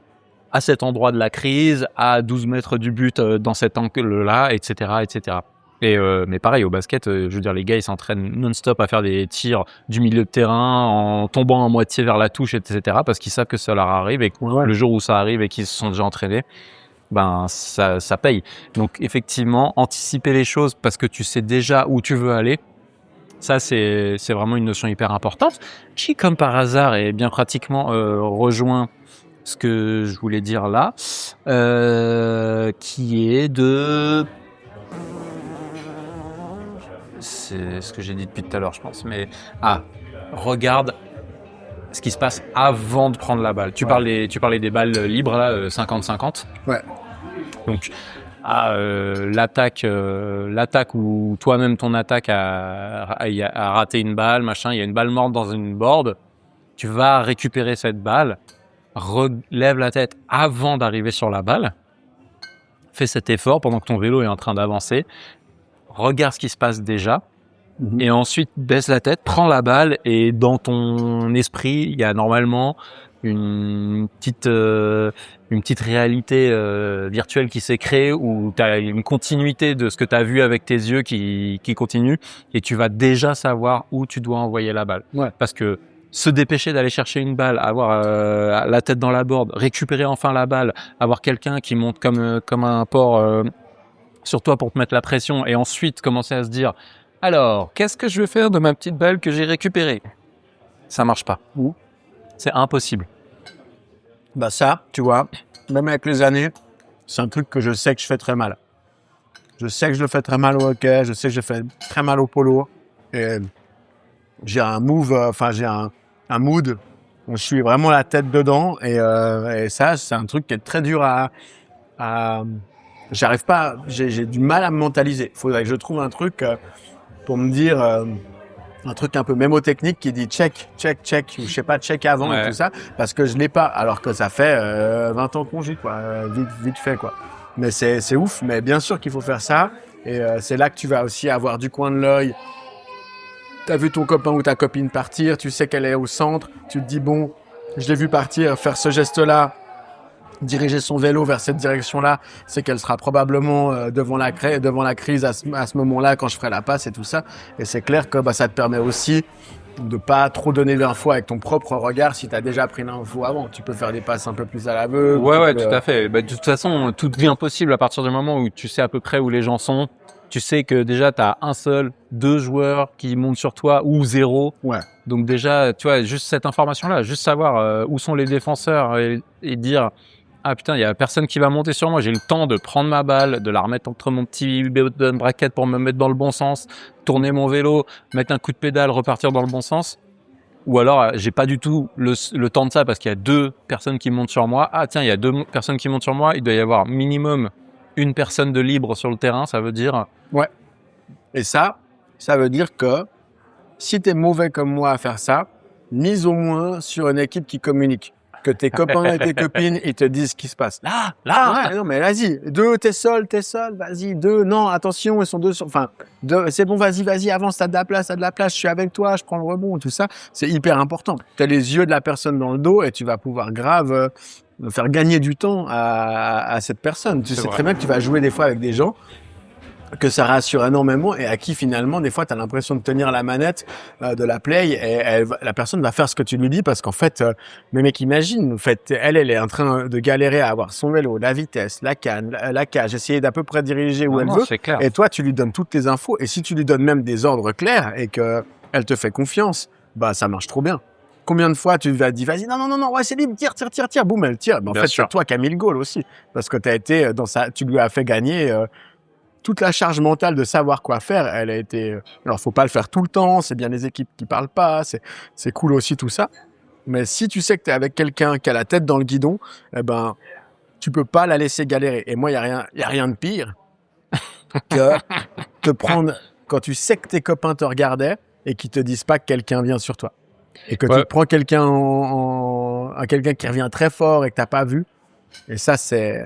à cet endroit de la crise, à 12 mètres du but dans cet angle-là, etc., etc. Mais pareil, au basket, je veux dire, les gars, ils s'entraînent non-stop à faire des tirs du milieu de terrain en tombant à moitié vers la touche, etc. parce qu'ils savent que ça leur arrive et que le jour où ça arrive et qu'ils se sont déjà entraînés, ça paye. Donc, effectivement, anticiper les choses parce que tu sais déjà où tu veux aller, ça, c'est vraiment une notion hyper importante qui, comme par hasard, et bien pratiquement rejoint ce que je voulais dire là, qui est de... C'est ce que j'ai dit depuis tout à l'heure, je pense. Mais regarde ce qui se passe avant de prendre la balle. Tu parlais des balles libres là, 50-50. Ouais. Donc l'attaque où toi-même ton attaque a raté une balle, machin. Il y a une balle morte dans une board. Tu vas récupérer cette balle, relève la tête avant d'arriver sur la balle. Fais cet effort pendant que ton vélo est en train d'avancer. Regarde ce qui se passe déjà et ensuite baisse la tête, prends la balle et dans ton esprit, il y a normalement une petite réalité virtuelle qui s'est créée où tu as une continuité de ce que tu as vu avec tes yeux qui continue et tu vas déjà savoir où tu dois envoyer la balle. Ouais. Parce que se dépêcher d'aller chercher une balle, avoir la tête dans la board, récupérer enfin la balle, avoir quelqu'un qui monte comme un porc sur toi pour te mettre la pression et ensuite commencer à se dire alors qu'est-ce que je vais faire de ma petite balle que j'ai récupérée, ça marche pas, c'est impossible. Ça, tu vois, même avec les années, c'est un truc que je sais que je fais très mal. Je sais que je le fais très mal au hockey, je sais que je fais très mal au polo et j'ai un move, j'ai un mood où je suis vraiment la tête dedans et ça c'est un truc qui est très dur à j'arrive pas, j'ai du mal à me mentaliser. Faudrait que je trouve un truc pour me dire un truc un peu mémotechnique qui dit check, ou je sais pas, check avant et tout ça, parce que je l'ai pas, alors que ça fait 20 ans qu'on joue, quoi, vite fait, quoi. Mais c'est ouf, mais bien sûr qu'il faut faire ça, et c'est là que tu vas aussi avoir du coin de l'œil. T'as vu ton copain ou ta copine partir, tu sais qu'elle est au centre, tu te dis bon, je l'ai vu partir, faire ce geste-là, diriger son vélo vers cette direction-là, c'est qu'elle sera probablement devant la crise à ce moment-là quand je ferai la passe et tout ça. Et c'est clair que ça te permet aussi de pas trop donner l'info avec ton propre regard si tu as déjà pris l'info avant. Tu peux faire des passes un peu plus à l'aveugle. Ouais, tout à fait. De toute façon, tout devient possible à partir du moment où tu sais à peu près où les gens sont. Tu sais que déjà, tu as deux joueurs qui montent sur toi ou 0. Ouais. Donc déjà, tu vois, juste cette information-là, juste savoir où sont les défenseurs et dire... Ah putain, il y a personne qui va monter sur moi. J'ai le temps de prendre ma balle, de la remettre entre mon petit button bracket pour me mettre dans le bon sens, tourner mon vélo, mettre un coup de pédale, repartir dans le bon sens. Ou alors, j'ai pas du tout le temps de ça parce qu'il y a 2 personnes qui montent sur moi. Ah tiens, il y a 2 personnes qui montent sur moi. Il doit y avoir minimum une personne de libre sur le terrain. Ça veut dire... Ouais. Et ça veut dire que si t'es mauvais comme moi à faire ça, mise au moins sur une équipe qui communique. Que tes copains et tes copines, ils te disent ce qui se passe. Là! Ouais, non, mais vas-y. 2, t'es seul, vas-y. 2, non, attention, ils sont 2 sur, 2, c'est bon, vas-y, avance, t'as de la place, je suis avec toi, je prends le rebond, tout ça. C'est hyper important. T'as les yeux de la personne dans le dos et tu vas pouvoir grave faire gagner du temps à cette personne. Tu sais très bien que tu vas jouer des fois avec des gens que ça rassure énormément et à qui finalement des fois tu as l'impression de tenir la manette de la play et la personne va faire ce que tu lui dis parce qu'en fait mais mec imagine en fait elle est en train de galérer à avoir son vélo, la vitesse, la canne, la cage, essayer d'à peu près diriger où elle veut et toi tu lui donnes toutes les infos et si tu lui donnes même des ordres clairs et que elle te fait confiance, ça marche trop bien. combien de fois tu vas dire, vas-y, non, ouais, c'est libre, tire, boum, elle tire. Mais en Bien fait, sûr. c'est toi qui as mis le goal aussi. Parce que tu lui as fait gagner, toute la charge mentale de savoir quoi faire, elle a été, alors faut pas le faire tout le temps, c'est bien les équipes qui parlent pas, c'est cool aussi tout ça. Mais si tu sais que t'es avec quelqu'un qui a la tête dans le guidon, eh ben, tu peux pas la laisser galérer. Et moi, y a rien de pire que te prendre, quand tu sais que tes copains te regardaient et qu'ils te disent pas que quelqu'un vient sur toi. Et que tu prends quelqu'un quelqu'un qui revient très fort et que t'as pas vu. Et ça, c'est...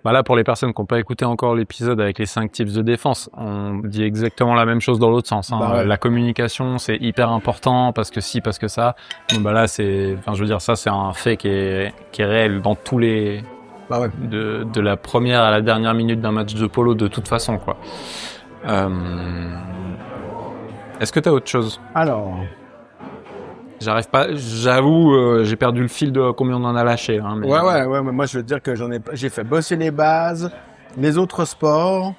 Bah là, pour les personnes qui n'ont pas écouté encore l'épisode avec les 5 tips de défense, on dit exactement la même chose dans l'autre sens. Hein. Bah ouais. La communication, c'est hyper important parce que si, parce que ça. Donc bah là, c'est un fait qui est réel dans tous les, Bah ouais. de la première à la dernière minute d'un match de polo de toute façon, quoi. Est-ce que t'as autre chose? Alors... J'arrive pas, j'avoue, j'ai perdu le fil de combien on en a lâché. Hein, mais... Ouais, mais moi je veux te dire que j'ai fait bosser les bases, les autres sports,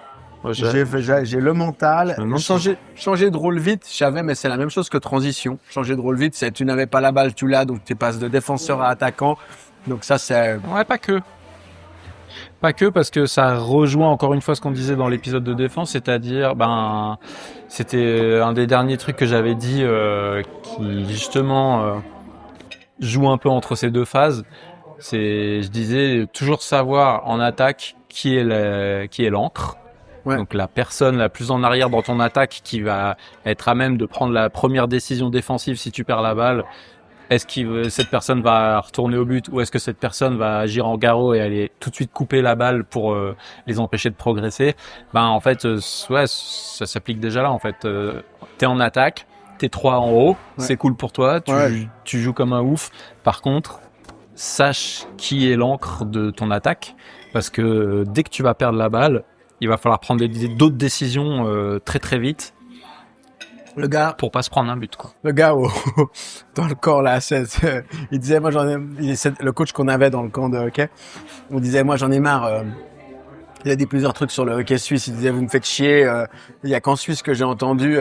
Ouais, j'ai le mental, Maintenant, changer de rôle vite, je savais, mais c'est la même chose que transition. Changer de rôle vite, c'est tu n'avais pas la balle, tu l'as, donc tu passes de défenseur à attaquant. Donc ça c'est... Ouais, pas que. Pas que, parce que ça rejoint encore une fois ce qu'on disait dans l'épisode de défense, c'est-à-dire, c'était un des derniers trucs que j'avais dit qui justement joue un peu entre ces deux phases. Je disais toujours savoir en attaque qui est l'encre. Ouais. Donc la personne la plus en arrière dans ton attaque qui va être à même de prendre la première décision défensive si tu perds la balle. Est-ce que cette personne va retourner au but ou est-ce que cette personne va agir en garrot et aller tout de suite couper la balle pour les empêcher de progresser? En fait, ouais, ça s'applique déjà là. En fait, t'es en attaque, t'es 3 en haut, c'est cool pour toi, tu joues comme un ouf. Par contre, sache qui est l'encre de ton attaque parce que dès que tu vas perdre la balle, il va falloir prendre d'autres décisions très très vite. Le gars, pour pas se prendre un but, quoi. Le gars dans le camp là, il disait moi le coach qu'on avait dans le camp de hockey, on disait moi j'en ai marre. Il a dit plusieurs trucs sur le hockey suisse. Il disait vous me faites chier. Il y a qu'en Suisse que j'ai entendu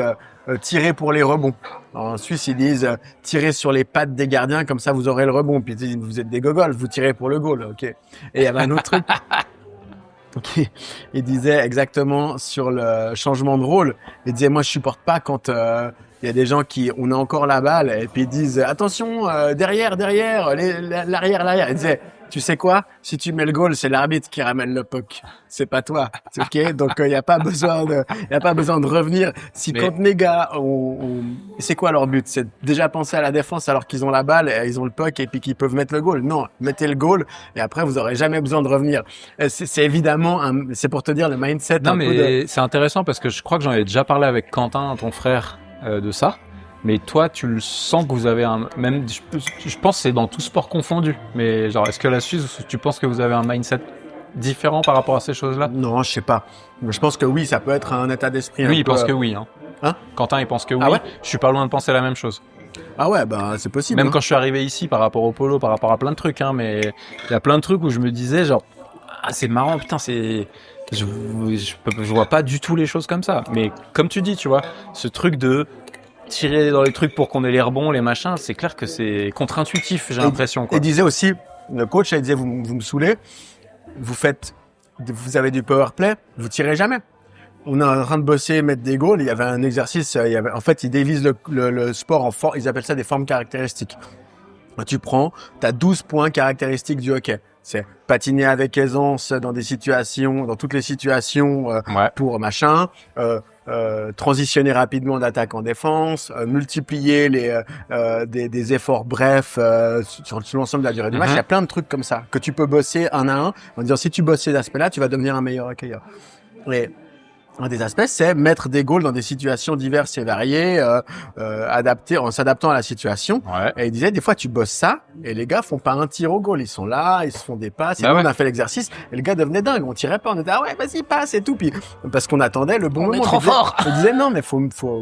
tirer pour les rebonds. Alors, en Suisse ils disent tirer sur les pattes des gardiens comme ça vous aurez le rebond. Puis ils disent vous êtes des gogoles, vous tirez pour le goal, ok. Et il y avait un autre truc. Il disait exactement sur le changement de rôle. Il disait moi je supporte pas quand il y a des gens on a encore la balle et puis ils disent attention derrière l'arrière. Il disait tu sais quoi, si tu mets le goal c'est l'arbitre qui ramène le puck, c'est pas toi, ok. Donc il y a pas besoin de revenir. Quand les gars c'est quoi leur but, c'est déjà penser à la défense alors qu'ils ont la balle, et ils ont le puck et puis qu'ils peuvent mettre le goal. Non, mettez le goal et après vous aurez jamais besoin de revenir. C'est évidemment c'est pour te dire le mindset. Non mais c'est intéressant parce que je crois que j'en ai déjà parlé avec Quentin, ton frère, de ça. Mais toi, tu le sens que vous avez je pense que c'est dans tout sport confondu. Mais genre, est-ce que la Suisse, tu penses que vous avez un mindset différent par rapport à ces choses-là? Non, je sais pas. Je pense que oui, ça peut être un état d'esprit. Oui, il pense que oui. Hein Quentin, il pense que oui. Ah ouais, je suis pas loin de penser la même chose. Ah ouais, c'est possible. Même quand je suis arrivé ici par rapport au polo, par rapport à plein de trucs. Mais il y a plein de trucs où je me disais genre, c'est marrant, putain, je vois pas du tout les choses comme ça. Mais comme tu dis, tu vois, ce truc de tirer dans les trucs pour qu'on ait les rebonds, les machins, c'est clair que c'est contre-intuitif, j'ai l'impression, quoi. Il disait aussi, le coach, il disait, vous me saoulez, vous avez du power play, vous tirez jamais. On est en train de bosser, mettre des goals, il y avait un exercice, en fait, ils divisent le sport ils appellent ça des formes caractéristiques. Tu t'as 12 points caractéristiques du hockey. C'est patiner avec aisance dans toutes les situations, pour machin, transitionner rapidement d'attaque en défense, multiplier des efforts brefs sur l'ensemble de la durée du match. Il y a plein de trucs comme ça que tu peux bosser un à un en disant si tu bosses ces aspects-là, tu vas devenir un meilleur hockeyeur. Et un des aspects, c'est mettre des goals dans des situations diverses et variées, en s'adaptant à la situation. Ouais. Et il disait, des fois, tu bosses ça, et les gars font pas un tir au goal. Ils sont là, ils se font des passes. Et nous, on a fait l'exercice, et le gars devenait dingue. On tirait pas, on était, ouais, vas-y, passe et tout. Puis, parce qu'on attendait le bon moment. On est trop fort. On disait, non, mais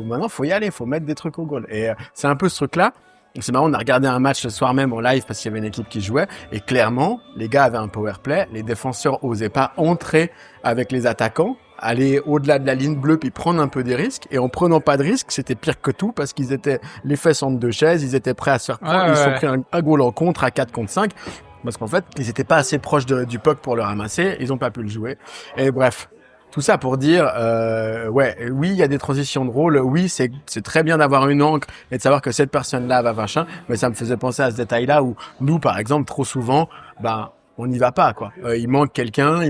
maintenant, faut y aller, faut mettre des trucs au goal. Et c'est un peu ce truc-là. C'est marrant, on a regardé un match le soir même en live parce qu'il y avait une équipe qui jouait et clairement, les gars avaient un power play, les défenseurs osaient pas entrer avec les attaquants aller au-delà de la ligne bleue puis prendre un peu des risques. Et en prenant pas de risques, c'était pire que tout parce qu'ils étaient les fesses entre deux chaises, ils étaient prêts à se faire prendre. Ils se sont pris un goal en contre à 4 contre 5 parce qu'en fait, ils étaient pas assez proches du puck pour le ramasser. Ils ont pas pu le jouer. Et bref. Tout ça pour dire, oui, il y a des transitions de rôle. Oui, c'est très bien d'avoir une encre et de savoir que cette personne-là va machin. Mais ça me faisait penser à ce détail-là où nous, par exemple, trop souvent, on n'y va pas, quoi. Il manque quelqu'un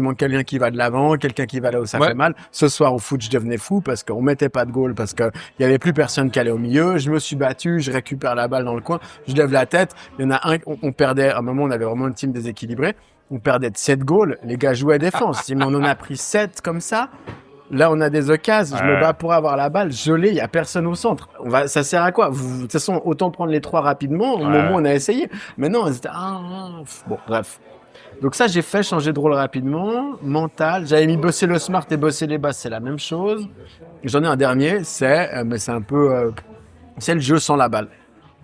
qui va de l'avant, quelqu'un qui va là où ça fait mal. Ce soir au foot, je devenais fou parce qu'on mettait pas de goal, parce que il y avait plus personne qui allait au milieu. Je me suis battu, je récupère la balle dans le coin, je lève la tête. Il y en a un, on perdait. À un moment, on avait vraiment une team déséquilibrée. On perdait de 7 goals, les gars jouaient défense. Mais on en a pris 7 comme ça. Là, on a des occasions. Je me bats pour avoir la balle. Je l'ai. Il y a personne au centre. Ça sert à quoi? De toute façon, autant prendre les 3 rapidement. Au moment où on a essayé. Mais non, c'était, bon, bref. Donc ça, j'ai fait changer de rôle rapidement. Mental. J'avais mis bosser le smart et bosser les basses. C'est la même chose. J'en ai un dernier. Mais c'est un peu, c'est le jeu sans la balle.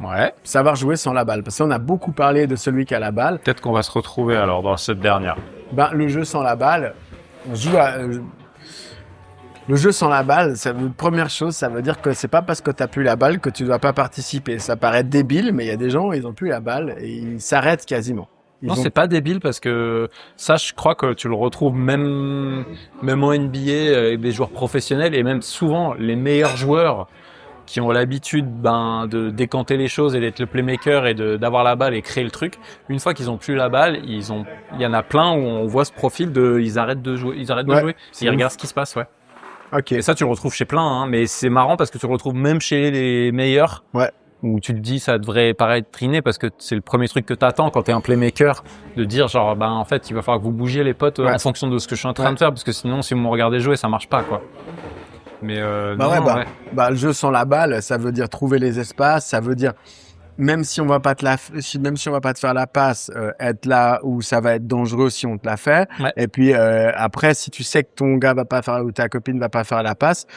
Ouais. Savoir jouer sans la balle. Parce qu'on a beaucoup parlé de celui qui a la balle. Peut-être qu'on va se retrouver alors dans cette dernière. Le jeu sans la balle, le jeu sans la balle, première chose, ça veut dire que c'est pas parce que t'as plus la balle que tu dois pas participer. Ça paraît débile, mais il y a des gens, ils ont plus la balle et ils s'arrêtent quasiment. C'est pas débile parce que ça, je crois que tu le retrouves même en NBA avec des joueurs professionnels et même souvent les meilleurs joueurs qui ont l'habitude de décanter les choses et d'être le playmaker et d'avoir la balle et créer le truc. Une fois qu'ils ont plus la balle, il y en a plein où on voit ce profil ils arrêtent de jouer, ils regardent ce qui se passe, Ok. Et ça, tu le retrouves chez plein, mais c'est marrant parce que tu le retrouves même chez les meilleurs. Ouais. Où tu te dis, ça devrait paraître triné parce que c'est le premier truc que t'attends quand t'es un playmaker, de dire genre, en fait, il va falloir que vous bougiez les potes en fonction de ce que je suis en train de faire parce que sinon, si vous me regardez jouer, ça marche pas, quoi. Mais le jeu sans la balle, ça veut dire trouver les espaces, ça veut dire même si on va pas te faire la passe, être là où ça va être dangereux si on te la fait. Ouais. Et puis après, si tu sais que ton gars va pas faire ou ta copine va pas faire la passe,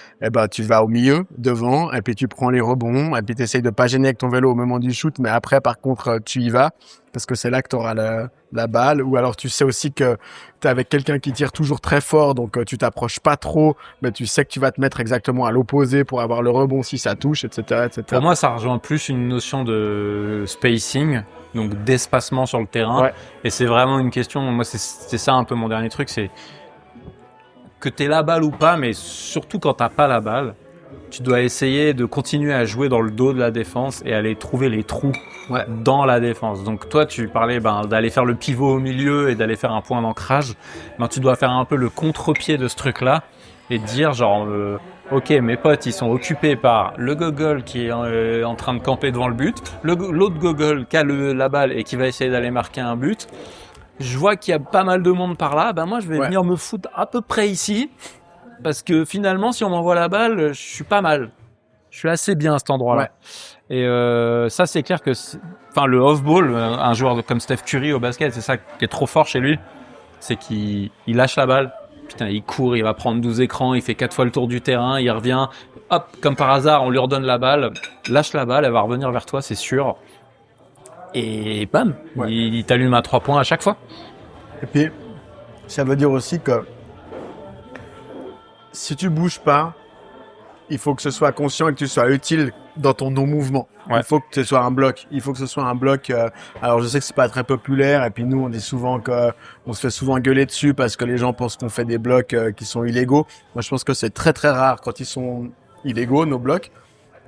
tu vas au milieu, devant, et puis tu prends les rebonds, et puis tu essayes de pas gêner avec ton vélo au moment du shoot, mais après par contre tu y vas parce que c'est là que tu auras la balle. Ou alors tu sais aussi que t'es avec quelqu'un qui tire toujours très fort, donc tu t'approches pas trop, mais tu sais que tu vas te mettre exactement à l'opposé pour avoir le rebond si ça touche, etc., etc. Pour moi, ça rejoint plus une notion de spacing, donc d'espacement sur le terrain. Ouais. Et c'est vraiment une question, moi c'est ça un peu mon dernier truc, c'est que t'aies la balle ou pas, mais surtout quand t'as pas la balle, tu dois essayer de continuer à jouer dans le dos de la défense et aller trouver les trous dans la défense. Donc toi, tu parlais d'aller faire le pivot au milieu et d'aller faire un point d'ancrage. Tu dois faire un peu le contre-pied de ce truc-là et dire genre, ok, mes potes, ils sont occupés par le gogol qui est en train de camper devant le but, l'autre gogol qui a la balle et qui va essayer d'aller marquer un but. Je vois qu'il y a pas mal de monde par là, moi je vais venir me foutre à peu près ici. Parce que finalement, si on m'envoie la balle, je suis pas mal. Je suis assez bien à cet endroit-là. Ouais. Et ça, c'est clair que, le off-ball, un joueur comme Steph Curry au basket, c'est ça qui est trop fort chez lui, c'est qu'il lâche la balle. Putain, il court, il va prendre 12 écrans, il fait 4 fois le tour du terrain, il revient. Hop, comme par hasard, on lui redonne la balle. Lâche la balle, elle va revenir vers toi, c'est sûr. Et bam, il t'allume à 3 points à chaque fois. Et puis, ça veut dire aussi que si tu bouges pas, il faut que ce soit conscient et que tu sois utile dans ton non-mouvement. Ouais. Il faut que ce soit un bloc. Il faut que ce soit un bloc. Alors je sais que c'est pas très populaire et puis nous on dit souvent on se fait souvent gueuler dessus parce que les gens pensent qu'on fait des blocs qui sont illégaux. Moi je pense que c'est très très rare quand ils sont illégaux nos blocs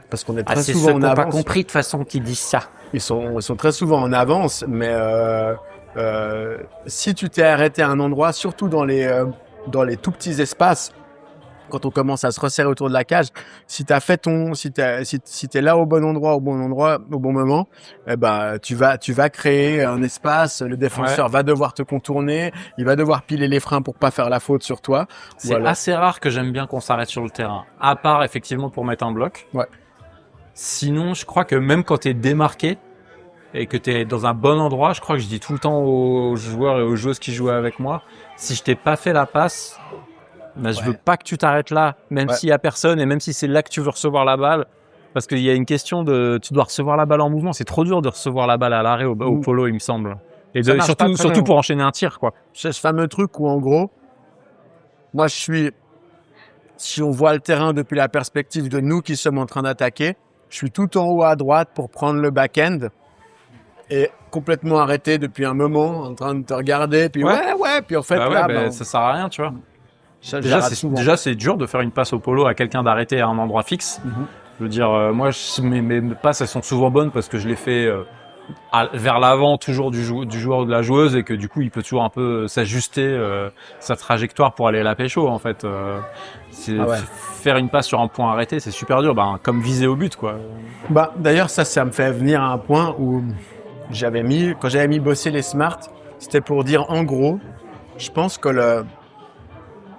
parce qu'on est très souvent en avance. C'est pas compris de façon qu'ils disent ça. Ils sont très souvent en avance, mais si tu t'es arrêté à un endroit, surtout dans les tout petits espaces. Quand on commence à se resserrer autour de la cage, si t'es là au bon endroit, au bon moment, tu vas créer un espace, le défenseur va devoir te contourner, il va devoir piler les freins pour pas faire la faute sur toi. C'est assez rare que j'aime bien qu'on s'arrête sur le terrain, à part effectivement pour mettre un bloc. Ouais. Sinon, je crois que même quand t'es démarqué et que t'es dans un bon endroit, je crois que je dis tout le temps aux joueurs et aux joueuses qui jouent avec moi, si je t'ai pas fait la passe, je veux pas que tu t'arrêtes là, même s'il y a personne et même si c'est là que tu veux recevoir la balle, parce qu'il y a une question tu dois recevoir la balle en mouvement. C'est trop dur de recevoir la balle à l'arrêt au polo, il me semble. Et surtout pour enchaîner un tir, quoi. C'est ce fameux truc où en gros, moi je suis si on voit le terrain depuis la perspective de nous qui sommes en train d'attaquer, je suis tout en haut à droite pour prendre le back-end et complètement arrêté depuis un moment, en train de te regarder, puis ouais, puis en fait, là, ça sert à rien, tu vois. Déjà, C'est dur de faire une passe au polo à quelqu'un d'arrêté à un endroit fixe. Je veux dire, moi, mes passes, elles sont souvent bonnes parce que je les fais vers l'avant toujours du joueur ou de la joueuse et que du coup, il peut toujours un peu s'ajuster sa trajectoire pour aller à la pécho, en fait. Faire une passe sur un point arrêté, c'est super dur, comme viser au but, quoi. D'ailleurs, ça me fait venir à un point où quand j'avais mis bosser les Smart, c'était pour dire, en gros, je pense que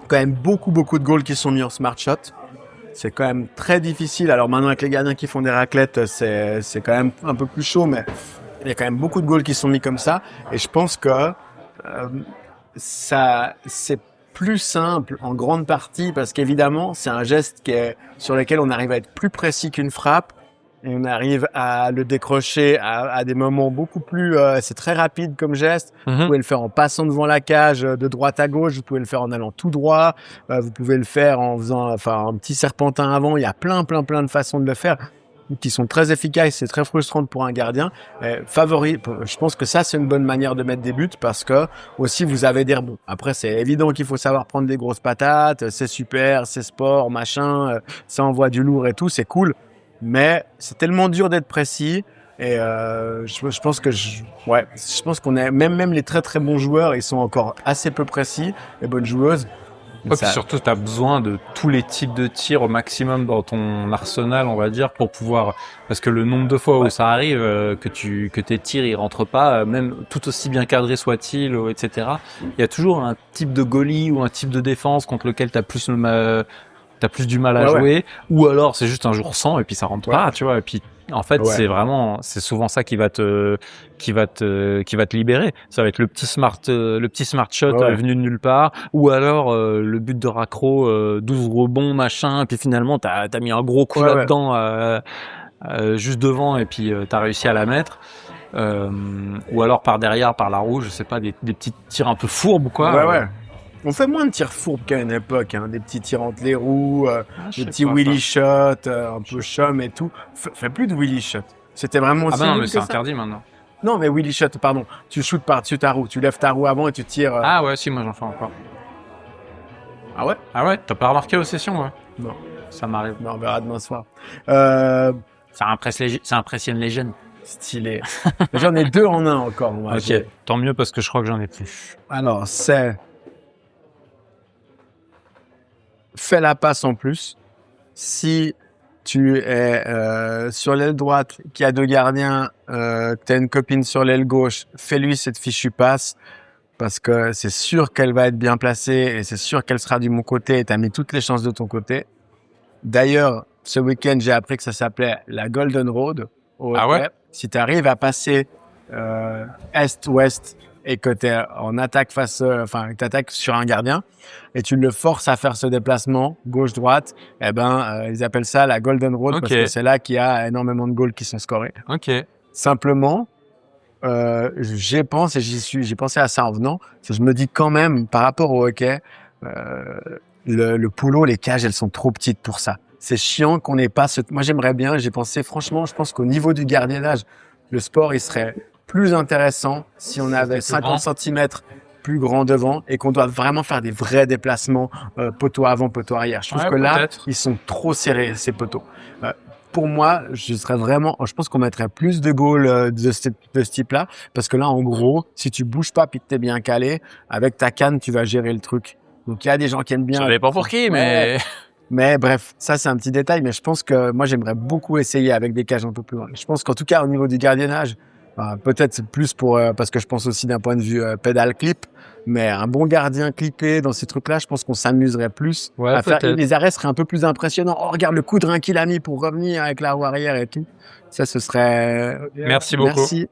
quand même beaucoup de goals qui sont mis en Smart Shot. C'est quand même très difficile. Alors maintenant, avec les gardiens qui font des raclettes, c'est quand même un peu plus chaud, mais il y a quand même beaucoup de goals qui sont mis comme ça. Et je pense que c'est plus simple en grande partie parce qu'évidemment, c'est un geste sur lequel on arrive à être plus précis qu'une frappe. Et on arrive à le décrocher à des moments beaucoup plus... c'est très rapide comme geste. Vous pouvez le faire en passant devant la cage de droite à gauche. Vous pouvez le faire en allant tout droit. Vous pouvez le faire en faisant un petit serpentin avant. Il y a plein de façons de le faire qui sont très efficaces. C'est très frustrant pour un gardien. Je pense que ça, c'est une bonne manière de mettre des buts parce que aussi, vous avez des rebonds. Après, c'est évident qu'il faut savoir prendre des grosses patates. C'est super, c'est sport, machin. Ça envoie du lourd et tout. C'est cool. Mais c'est tellement dur d'être précis et je pense qu'on est même les très bons joueurs, ils sont encore assez peu précis, les bonnes joueuses. Puis surtout, tu as besoin de tous les types de tirs au maximum dans ton arsenal, on va dire, pour pouvoir, parce que le nombre de fois où ça arrive que tes tirs ils rentrent pas, même tout aussi bien cadrés soient-ils, etc. Il y a toujours un type de goalie ou un type de défense contre lequel t'as plus du mal à jouer, ou alors c'est juste un jour sans et puis ça rentre pas, tu vois. Et puis en fait, c'est souvent ça qui va te libérer. Ça va être le petit smart shot venu de nulle part, ou alors le but de raccro, 12 rebonds, machin, et puis finalement t'as mis un gros coup là-dedans juste devant et puis t'as réussi à la mettre. Ou alors par derrière, par la roue, je sais pas, des petits tirs un peu fourbes ou quoi. On fait moins de tirs fourbes qu'à une époque, hein. Des petits tirs entre les roues, des petits willy shots, un peu chum et tout. Fait plus de willy shots. C'était vraiment aussi non, mais c'est interdit maintenant. Non, mais willy shot, pardon. Tu shootes par-dessus ta roue. Tu lèves ta roue avant et tu tires. Ah ouais, si, moi j'en fais encore. Ah ouais? Ah ouais, t'as pas remarqué aux sessions, ouais? Non. Ça m'arrive. Non, on verra demain soir. Ça impressionne les jeunes. Stylé. J'en ai 2 en 1 encore, moi. Ok, tant mieux parce que je crois que j'en ai plus. Alors, c'est... Fais la passe en plus. Si tu es sur l'aile droite, qu'il y a 2 gardiens, que tu as une copine sur l'aile gauche, fais-lui cette fichue passe parce que c'est sûr qu'elle va être bien placée et c'est sûr qu'elle sera du bon côté et tu as mis toutes les chances de ton côté. D'ailleurs, ce week-end, j'ai appris que ça s'appelait la Golden Road. Ah ouais? Si tu arrives à passer est-ouest et que tu es en attaque que tu attaques sur un gardien et tu le forces à faire ce déplacement gauche-droite, ils appellent ça la Golden Road parce que c'est là qu'il y a énormément de goals qui sont scorés. Ok. Simplement, j'ai pensé à ça en venant, je me dis quand même, par rapport au hockey, le polo, les cages, elles sont trop petites pour ça. C'est chiant qu'on n'ait pas Moi, j'aimerais bien, j'ai pensé, franchement, je pense qu'au niveau du gardiennage, le sport, il serait plus intéressant si on avait 50 cm plus grand devant et qu'on doit vraiment faire des vrais déplacements poteau avant, poteau arrière. Je trouve que là, ils sont trop serrés, ces poteaux. Pour moi, je pense qu'on mettrait plus de goals de ce type-là parce que là, en gros, si tu bouges pas puis que t'es bien calé, avec ta canne, tu vas gérer le truc. Donc, il y a des gens qui aiment bien. Ça dépend pour qui, mais... Mais bref, ça c'est un petit détail, mais je pense que moi j'aimerais beaucoup essayer avec des cages un peu plus loin. Je pense qu'en tout cas au niveau du gardiennage, peut-être plus parce que je pense aussi d'un point de vue pédale clip, mais un bon gardien clippé dans ces trucs-là, je pense qu'on s'amuserait plus à faire. Les arrêts seraient un peu plus impressionnants. Oh regarde le coup de rein qu'il a mis pour revenir avec la roue arrière et tout. Ça ce serait. Merci beaucoup. Merci.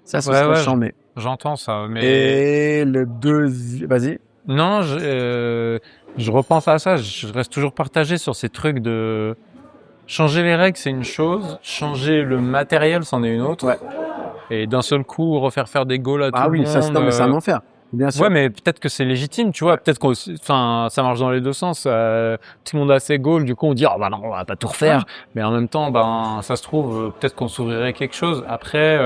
Ça ce serait chambé. J'entends ça, mais. Et le deuxième, vas-y. Non, je repense à ça, je reste toujours partagé sur ces trucs de changer les règles, c'est une chose, changer le matériel, c'en est une autre. Ouais. Et d'un seul coup, refaire des goals à tout le monde. Ah oui, c'est un enfer. Bien sûr. Ouais, mais peut-être que c'est légitime, tu vois. Peut-être enfin, ça marche dans les deux sens. Tout le monde a ses goals, du coup, on dit, oh, bah non, on va pas tout refaire. Mais en même temps, ben, ça se trouve, peut-être qu'on s'ouvrirait quelque chose. Après,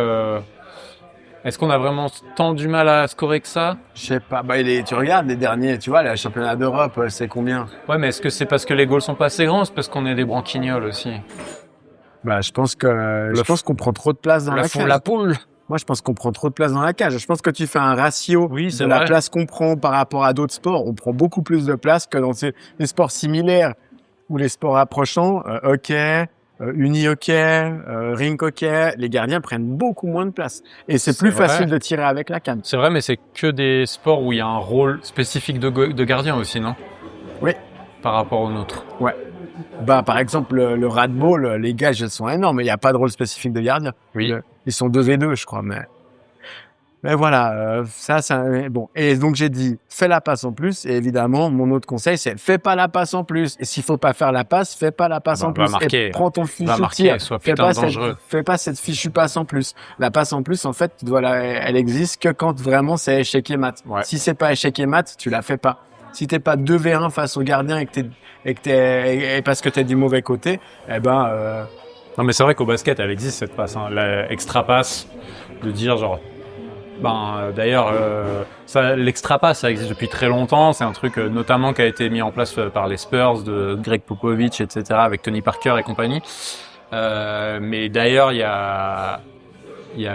est-ce qu'on a vraiment tant du mal à scorer que ça? Je sais pas. Bah, tu regardes les derniers, tu vois, le championnat d'Europe, c'est combien? Ouais, mais est-ce que c'est parce que les goals sont pas assez grands? C'est parce qu'on est des branquignoles aussi. Bah, je pense qu'on prend trop de place dans la cage. La poule. Moi, je pense qu'on prend trop de place dans la cage. Je pense que tu fais un ratio Oui, c'est de la vrai. place qu'on prend par rapport à d'autres sports. On prend beaucoup plus de place que dans les sports similaires ou les sports approchants. Hockey, uni-hockey, rink hockey. Les gardiens prennent beaucoup moins de place. Et c'est plus vrai. facile de tirer avec la canne. C'est vrai, mais c'est que des sports où il y a un rôle spécifique de gardien aussi, non? Oui. Par rapport aux nôtres. Ouais. Bah, par exemple, le radball, les gages, elles sont énormes. Il n'y a pas de rôle spécifique de gardien. Oui. Ils sont 2v2, je crois. Mais voilà, bon. Et donc, j'ai dit, fais la passe en plus. Et évidemment, mon autre conseil, c'est fais pas la passe en plus. Et s'il faut pas faire la passe, fais pas la passe en plus. Marquer. Et prends ton fichu Va marquer, tir. sois Fais putain pas, dangereux. fais pas cette fichue passe en plus. La passe en plus, en fait, elle existe que quand vraiment c'est échec et mat. Ouais. Si c'est pas échec et mat, tu la fais pas. Si t'es pas 2v1 face au gardien et parce que t'es du mauvais côté, eh ben, Non, mais c'est vrai qu'au basket, elle existe cette passe, hein, l'extra passe, de dire genre, d'ailleurs, l'extra passe, ça existe depuis très longtemps. C'est un truc notamment qui a été mis en place par les Spurs de Greg Popovich, etc., avec Tony Parker et compagnie. Mais d'ailleurs, il y a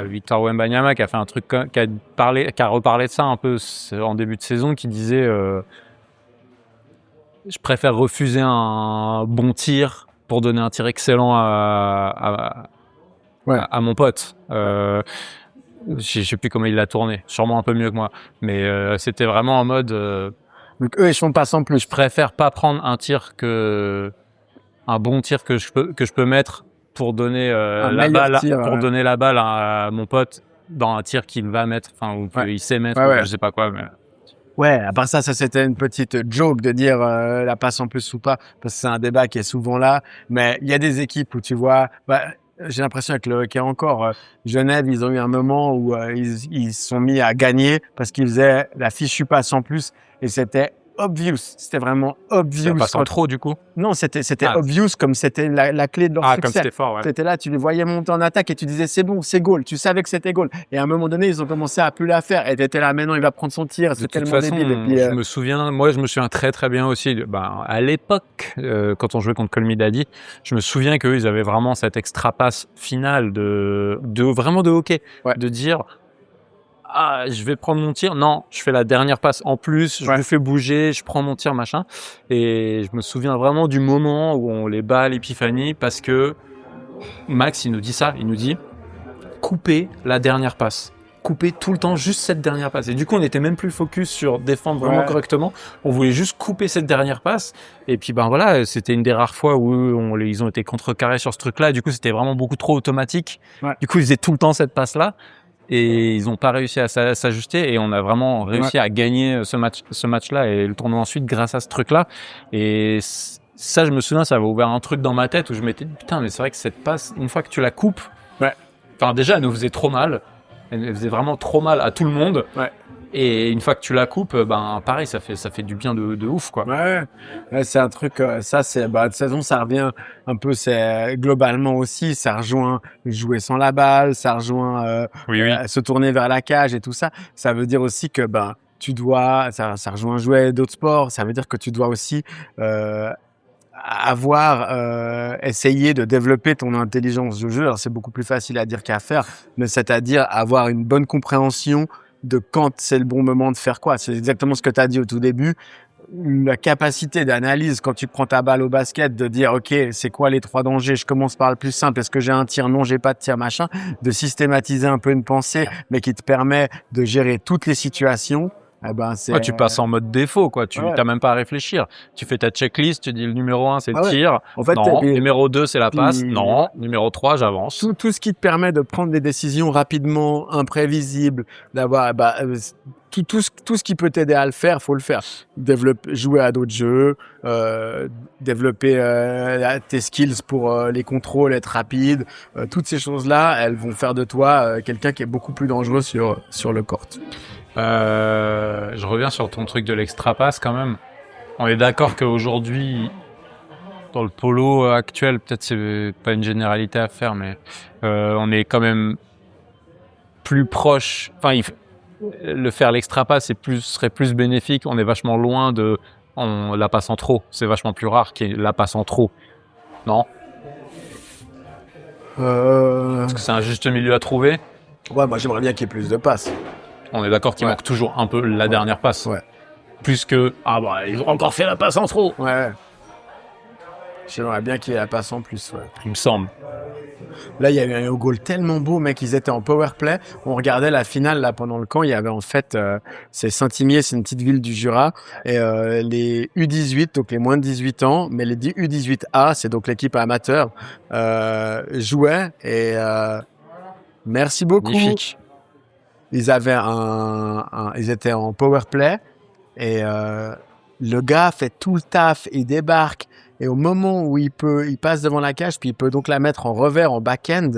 Victor Wembanyama qui a fait un truc, qui a reparlé de ça un peu en début de saison, qui disait je préfère refuser un bon tir pour donner un tir excellent à mon pote. Je sais plus comment il l'a tourné, sûrement un peu mieux que moi, mais c'était vraiment en mode donc eux ils font pas sans plus. je préfère pas prendre un bon tir que je peux mettre pour donner donner la balle à mon pote dans un tir qu'il va mettre, enfin ou qu'il sait mettre, je sais pas quoi. Mais... Ouais, à part ça c'était une petite joke de dire la passe en plus ou pas, parce que c'est un débat qui est souvent là. Mais il y a des équipes où tu vois, j'ai l'impression avec le hockey encore, Genève, ils ont eu un moment où ils se sont mis à gagner parce qu'ils faisaient la fichue passe en plus et c'était obvious. C'était vraiment obvious. Pas sans trop du coup. Non, c'était obvious comme c'était la clé de leur succès. Comme c'était fort, ouais. C'était là, tu les voyais monter en attaque et tu disais c'est bon, c'est goal. Tu savais que c'était goal. Et à un moment donné, ils ont commencé à plus la faire. Et t'étais là, maintenant il va prendre son tir. C'est tellement débile. Et puis, je me souviens très très bien aussi. À l'époque, quand on jouait contre Call Me Daddy, je me souviens qu'eux, ils avaient vraiment cette extra passe finale de hockey, de dire. Je vais prendre mon tir. Non, je fais la dernière passe en plus. Je me fais bouger, je prends mon tir, machin. Et je me souviens vraiment du moment où on les bat à l'épiphanie parce que Max, il nous dit ça. Il nous dit couper la dernière passe. Couper tout le temps juste cette dernière passe. Et du coup, on était même plus focus sur défendre vraiment correctement. On voulait juste couper cette dernière passe. Et puis, voilà, c'était une des rares fois où ils ont été contrecarrés sur ce truc-là. Et du coup, c'était vraiment beaucoup trop automatique. Ouais. Du coup, ils faisaient tout le temps cette passe-là. Et ils n'ont pas réussi à s'ajuster et on a vraiment réussi à gagner ce match-là et le tournoi ensuite grâce à ce truc-là. Et ça, je me souviens, ça avait ouvert un truc dans ma tête où je m'étais dit putain, mais c'est vrai que cette passe, une fois que tu la coupes, déjà, elle nous faisait trop mal. Elle faisait vraiment trop mal à tout le monde. Ouais. Et une fois que tu la coupes, pareil, ça fait du bien de ouf, quoi. Ouais, c'est un truc, ça, c'est, de toute façon, ça revient un peu, c'est, globalement aussi, ça rejoint jouer sans la balle, ça rejoint, se tourner vers la cage et tout ça. Ça veut dire aussi que, tu dois, ça rejoint jouer d'autres sports, ça veut dire que tu dois aussi, essayer de développer ton intelligence de jeu. Alors, c'est beaucoup plus facile à dire qu'à faire, mais c'est-à-dire avoir une bonne compréhension de quand c'est le bon moment de faire quoi. C'est exactement ce que tu as dit au tout début. La capacité d'analyse quand tu prends ta balle au basket, de dire ok, c'est quoi les 3 dangers, je commence par le plus simple, est-ce que j'ai un tir, non j'ai pas de tir, machin, de systématiser un peu une pensée, mais qui te permet de gérer toutes les situations. Tu passes en mode défaut, quoi. Tu t'as même pas à réfléchir. Tu fais ta checklist, tu dis le numéro 1 c'est le tir. En fait, non. Numéro 2 c'est la passe. Non. Numéro 3 j'avance. Tout ce qui te permet de prendre des décisions rapidement, imprévisibles, d'avoir, tout ce qui peut t'aider à le faire, faut le faire. Jouer à d'autres jeux, développer tes skills pour les contrôles, être rapide. Toutes ces choses-là, elles vont faire de toi quelqu'un qui est beaucoup plus dangereux sur le court. Je reviens sur ton truc de l'extra pass quand même. On est d'accord qu'aujourd'hui, dans le polo actuel, peut-être c'est pas une généralité à faire, mais on est quand même plus proche. Enfin, le faire l'extra pass serait plus bénéfique. On est vachement loin de la passe en trop. C'est vachement plus rare qu'il y ait la passe en trop. Non? Parce que c'est un juste milieu à trouver. Ouais, moi j'aimerais bien qu'il y ait plus de passes. On est d'accord qu'il manque toujours un peu la dernière passe. Ouais. Plus que ils ont encore fait la passe en trop. Ouais. J'aimerais bien qu'il y ait la passe en plus. Ouais. Il me semble. Là, il y a eu un goal tellement beau, mec. Ils étaient en power play. On regardait la finale là pendant le camp. Il y avait en fait, c'est Saint-Imier, c'est une petite ville du Jura, et les U18, donc les moins de 18 ans, mais les U18A, c'est donc l'équipe amateur, jouaient et merci beaucoup. Magnifique. Ils avaient ils étaient en power play et le gars fait tout le taf, il débarque. Et au moment où il passe devant la cage, puis il peut donc la mettre en revers, en back-end,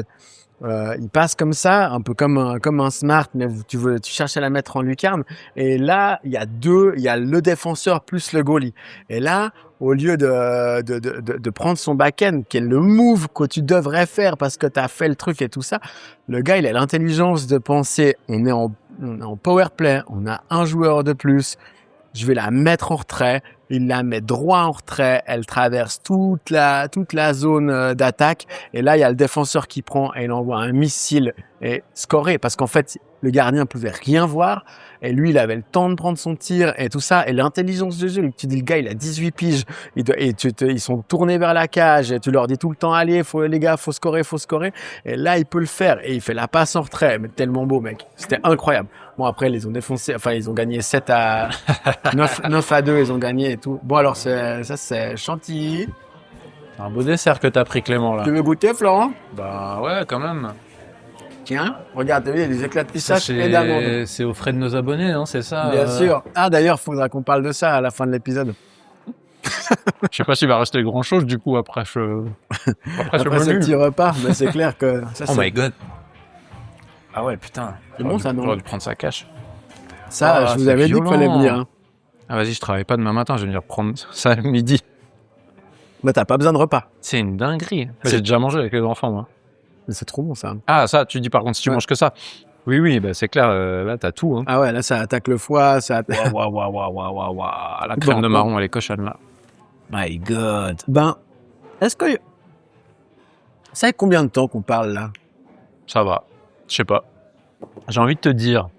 il passe comme ça, un peu comme un smart, mais tu cherches à la mettre en lucarne. Et là, il y a le défenseur plus le goalie. Et là, au lieu de prendre son back-end, qui est le move que tu devrais faire parce que tu as fait le truc et tout ça, le gars, il a l'intelligence de penser, on est en power play, on a un joueur de plus, je vais la mettre en retrait. Il la met droit en retrait. Elle traverse toute la zone d'attaque. Et là, il y a le défenseur qui prend et il envoie un missile et scoré. Parce qu'en fait, le gardien pouvait rien voir. Et lui, il avait le temps de prendre son tir et tout ça. Et l'intelligence de jeu, tu dis, le gars, il a 18 piges. Ils sont tournés vers la cage et tu leur dis tout le temps, allez, les gars, faut scorer. Et là, il peut le faire. Et il fait la passe en retrait. Mais tellement beau, mec. C'était incroyable. Bon, après, ils les ont défoncés. Enfin, ils ont gagné 9 à 2, ils ont gagné et tout. Bon, alors, c'est Chantilly. Un beau dessert que t'as pris, Clément, là. Tu veux goûter, Florent? Bah ouais, quand même. Tiens, regarde, t'as vu, il y a des éclats de pistache et d'amandes. C'est aux frais de nos abonnés, hein, c'est ça? Bien sûr. Ah, d'ailleurs, faudra qu'on parle de ça à la fin de l'épisode. Je sais pas s'il va rester grand chose, du coup, après ce Après petit repas, mais c'est clair que ça, Oh my god. Ah ouais, putain. C'est bon, ça, non? J'aurais dû prendre sa cache. Ça, je vous c'est avais dit qu'il fallait violent. venir. Hein. Ah vas-y, je travaille pas demain matin, je vais venir prendre ça à midi. Mais t'as pas besoin de repas. C'est une dinguerie. J'ai déjà mangé avec les enfants, moi. Mais c'est trop bon, ça. Ah, ça, tu dis par contre, si tu manges que ça. Oui, bah c'est clair, là, t'as tout. Hein. Ah ouais, là, ça attaque le foie, ça attaque... Waouh. La crème de marron, elle est cochonne, là. My god. Ben, est-ce que... Ça fait combien de temps qu'on parle, là? Ça va. Je sais pas. J'ai envie de te dire,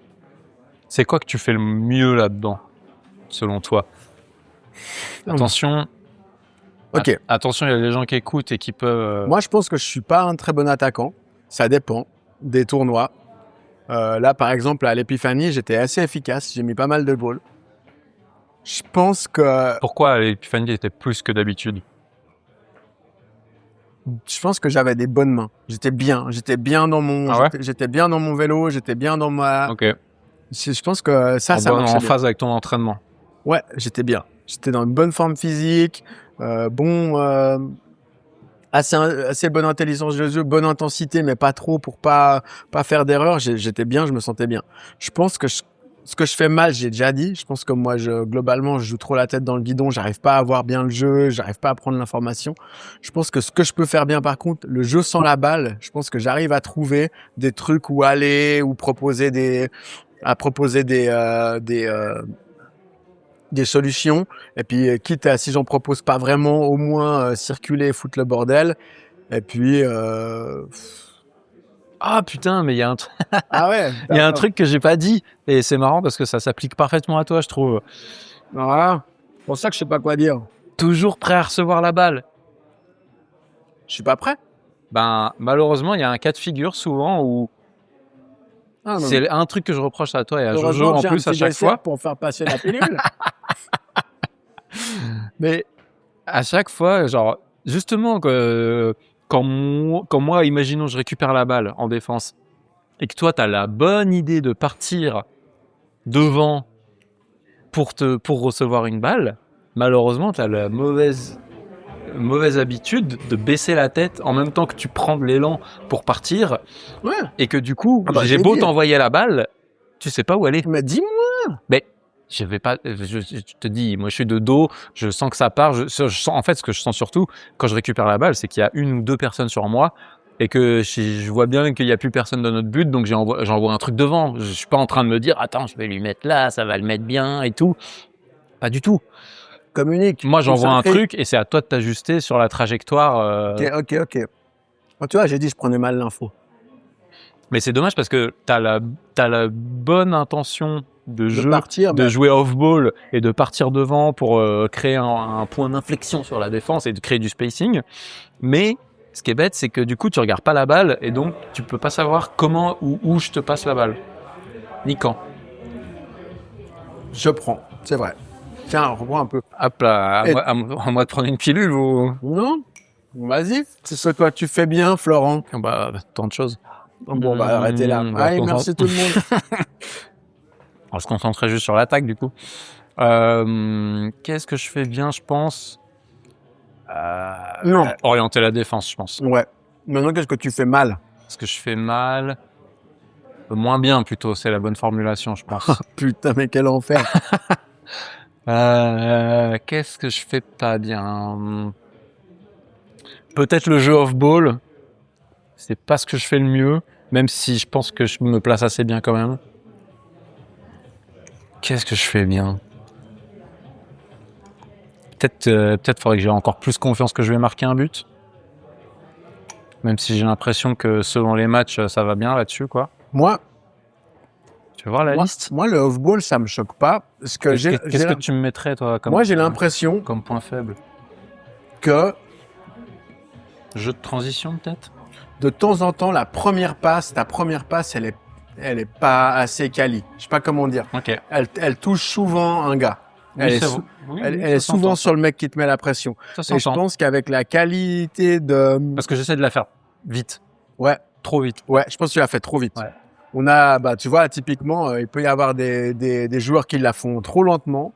c'est quoi que tu fais le mieux là-dedans, selon toi? Attention. Ok. Attention, il y a des gens qui écoutent et qui peuvent... Moi, je pense que je suis pas un très bon attaquant. Ça dépend des tournois. Là, par exemple, à l'Épiphanie, j'étais assez efficace. J'ai mis pas mal de balles. Je pense que... Pourquoi l'Épiphanie était plus que d'habitude? Je pense que j'avais des bonnes mains. J'étais bien dans mon... Ah ouais? J'étais bien dans mon vélo. J'étais bien dans ma... Ok. Je pense que ça marchait en bien. phase avec ton entraînement. Ouais, j'étais bien. J'étais dans une bonne forme physique, assez bonne intelligence de jeu, bonne intensité, mais pas trop pour pas faire d'erreur. J'étais bien, je me sentais bien. Je pense que ce que je fais mal, j'ai déjà dit. Je pense que moi, globalement, je joue trop la tête dans le guidon. J'arrive pas à voir bien le jeu. J'arrive pas à prendre l'information. Je pense que ce que je peux faire bien, par contre, le jeu sans la balle, je pense que j'arrive à trouver des trucs où aller, ou proposer des solutions. Et puis, quitte à, si j'en propose pas vraiment, au moins circuler et foutre le bordel. Et puis... Ah putain, mais il y a un truc... Ah ouais. Il y a un truc que j'ai pas dit et c'est marrant parce que ça s'applique parfaitement à toi, je trouve. Voilà. C'est pour ça que je sais pas quoi dire. Toujours prêt à recevoir la balle. Je suis pas prêt. Ben malheureusement, il y a un cas de figure souvent où c'est un truc que je reproche à toi et à Jojo en plus à chaque fois pour faire passer la pilule. Mais à chaque fois, genre justement quand moi, imaginons je récupère la balle en défense et que toi tu as la bonne idée de partir devant pour recevoir une balle, malheureusement, tu as la mauvaise habitude de baisser la tête en même temps que tu prends de l'élan pour partir. Ouais. Et que du coup, Ah bah, j'ai j'ai beau dit. t'envoyer la balle, tu sais pas où aller. Mais dis-moi. Mais je vais pas, je te dis, moi je suis de dos, je sens que ça part, je sens, en fait, ce que je sens surtout quand je récupère la balle, c'est qu'il y a une ou deux personnes sur moi et que je vois bien qu'il y a plus personne dans notre but, donc j'envoie un truc devant. Je suis pas en train de me dire, attends, je vais lui mettre là, ça va le mettre bien et tout. Pas du tout. Communique. Moi, j'envoie un Concentré. truc et c'est à toi de t'ajuster sur la trajectoire. Ok. Bon, tu vois, j'ai dit, je prenais mal l'info. Mais c'est dommage parce que t'as la bonne intention de jeu, partir, de mais- jouer off-ball et de partir devant pour créer un point d'inflexion sur la défense et de créer du spacing. Mais ce qui est bête, c'est que du coup, tu regardes pas la balle et donc tu peux pas savoir comment ou où je te passe la balle. Ni quand. Je prends, c'est vrai. Tiens, reprends un peu. Hop là, Et- à moi de prendre une pilule ou... Non. Vas-y. C'est ce que tu fais bien, Florent. Bah, tant de choses. Bon, bah, arrêtez là. Bah, Allez, content- merci tout le monde. On se concentrait juste sur l'attaque du coup. Qu'est-ce que je fais bien, je pense Non. Orienter la défense, je pense. Ouais. Maintenant, qu'est-ce que tu fais mal? Est-ce que je fais mal Moins bien plutôt, c'est la bonne formulation, je pense. Putain, mais quel enfer. Qu'est-ce que je fais pas bien Peut-être le jeu off-ball. C'est pas ce que je fais le mieux, même si je pense que je me place assez bien quand même. Qu'est-ce que je fais bien Peut-être faudrait que j'ai encore plus confiance que je vais marquer un but. Même si j'ai l'impression que selon les matchs, ça va bien là-dessus, quoi. Moi, Tu veux voir la moi, liste moi, le off-ball, ça me choque pas. Parce que Qu'est-ce que tu me mettrais, toi, comme, moi, j'ai l'impression comme point faible que Jeu de transition, peut-être de temps en temps, ta première passe, elle est pas assez quali. Je sais pas comment dire. Ok. Elle touche souvent un gars. Elle est, elle est souvent sur le mec qui te met la pression. Ça Et je s'entend. pense qu'avec la qualité de, Parce que j'essaie de la faire vite, ouais, trop vite. je pense que tu l'as fait trop vite. Ouais. On a, bah, tu vois, typiquement, il peut y avoir des joueurs qui la font trop lentement,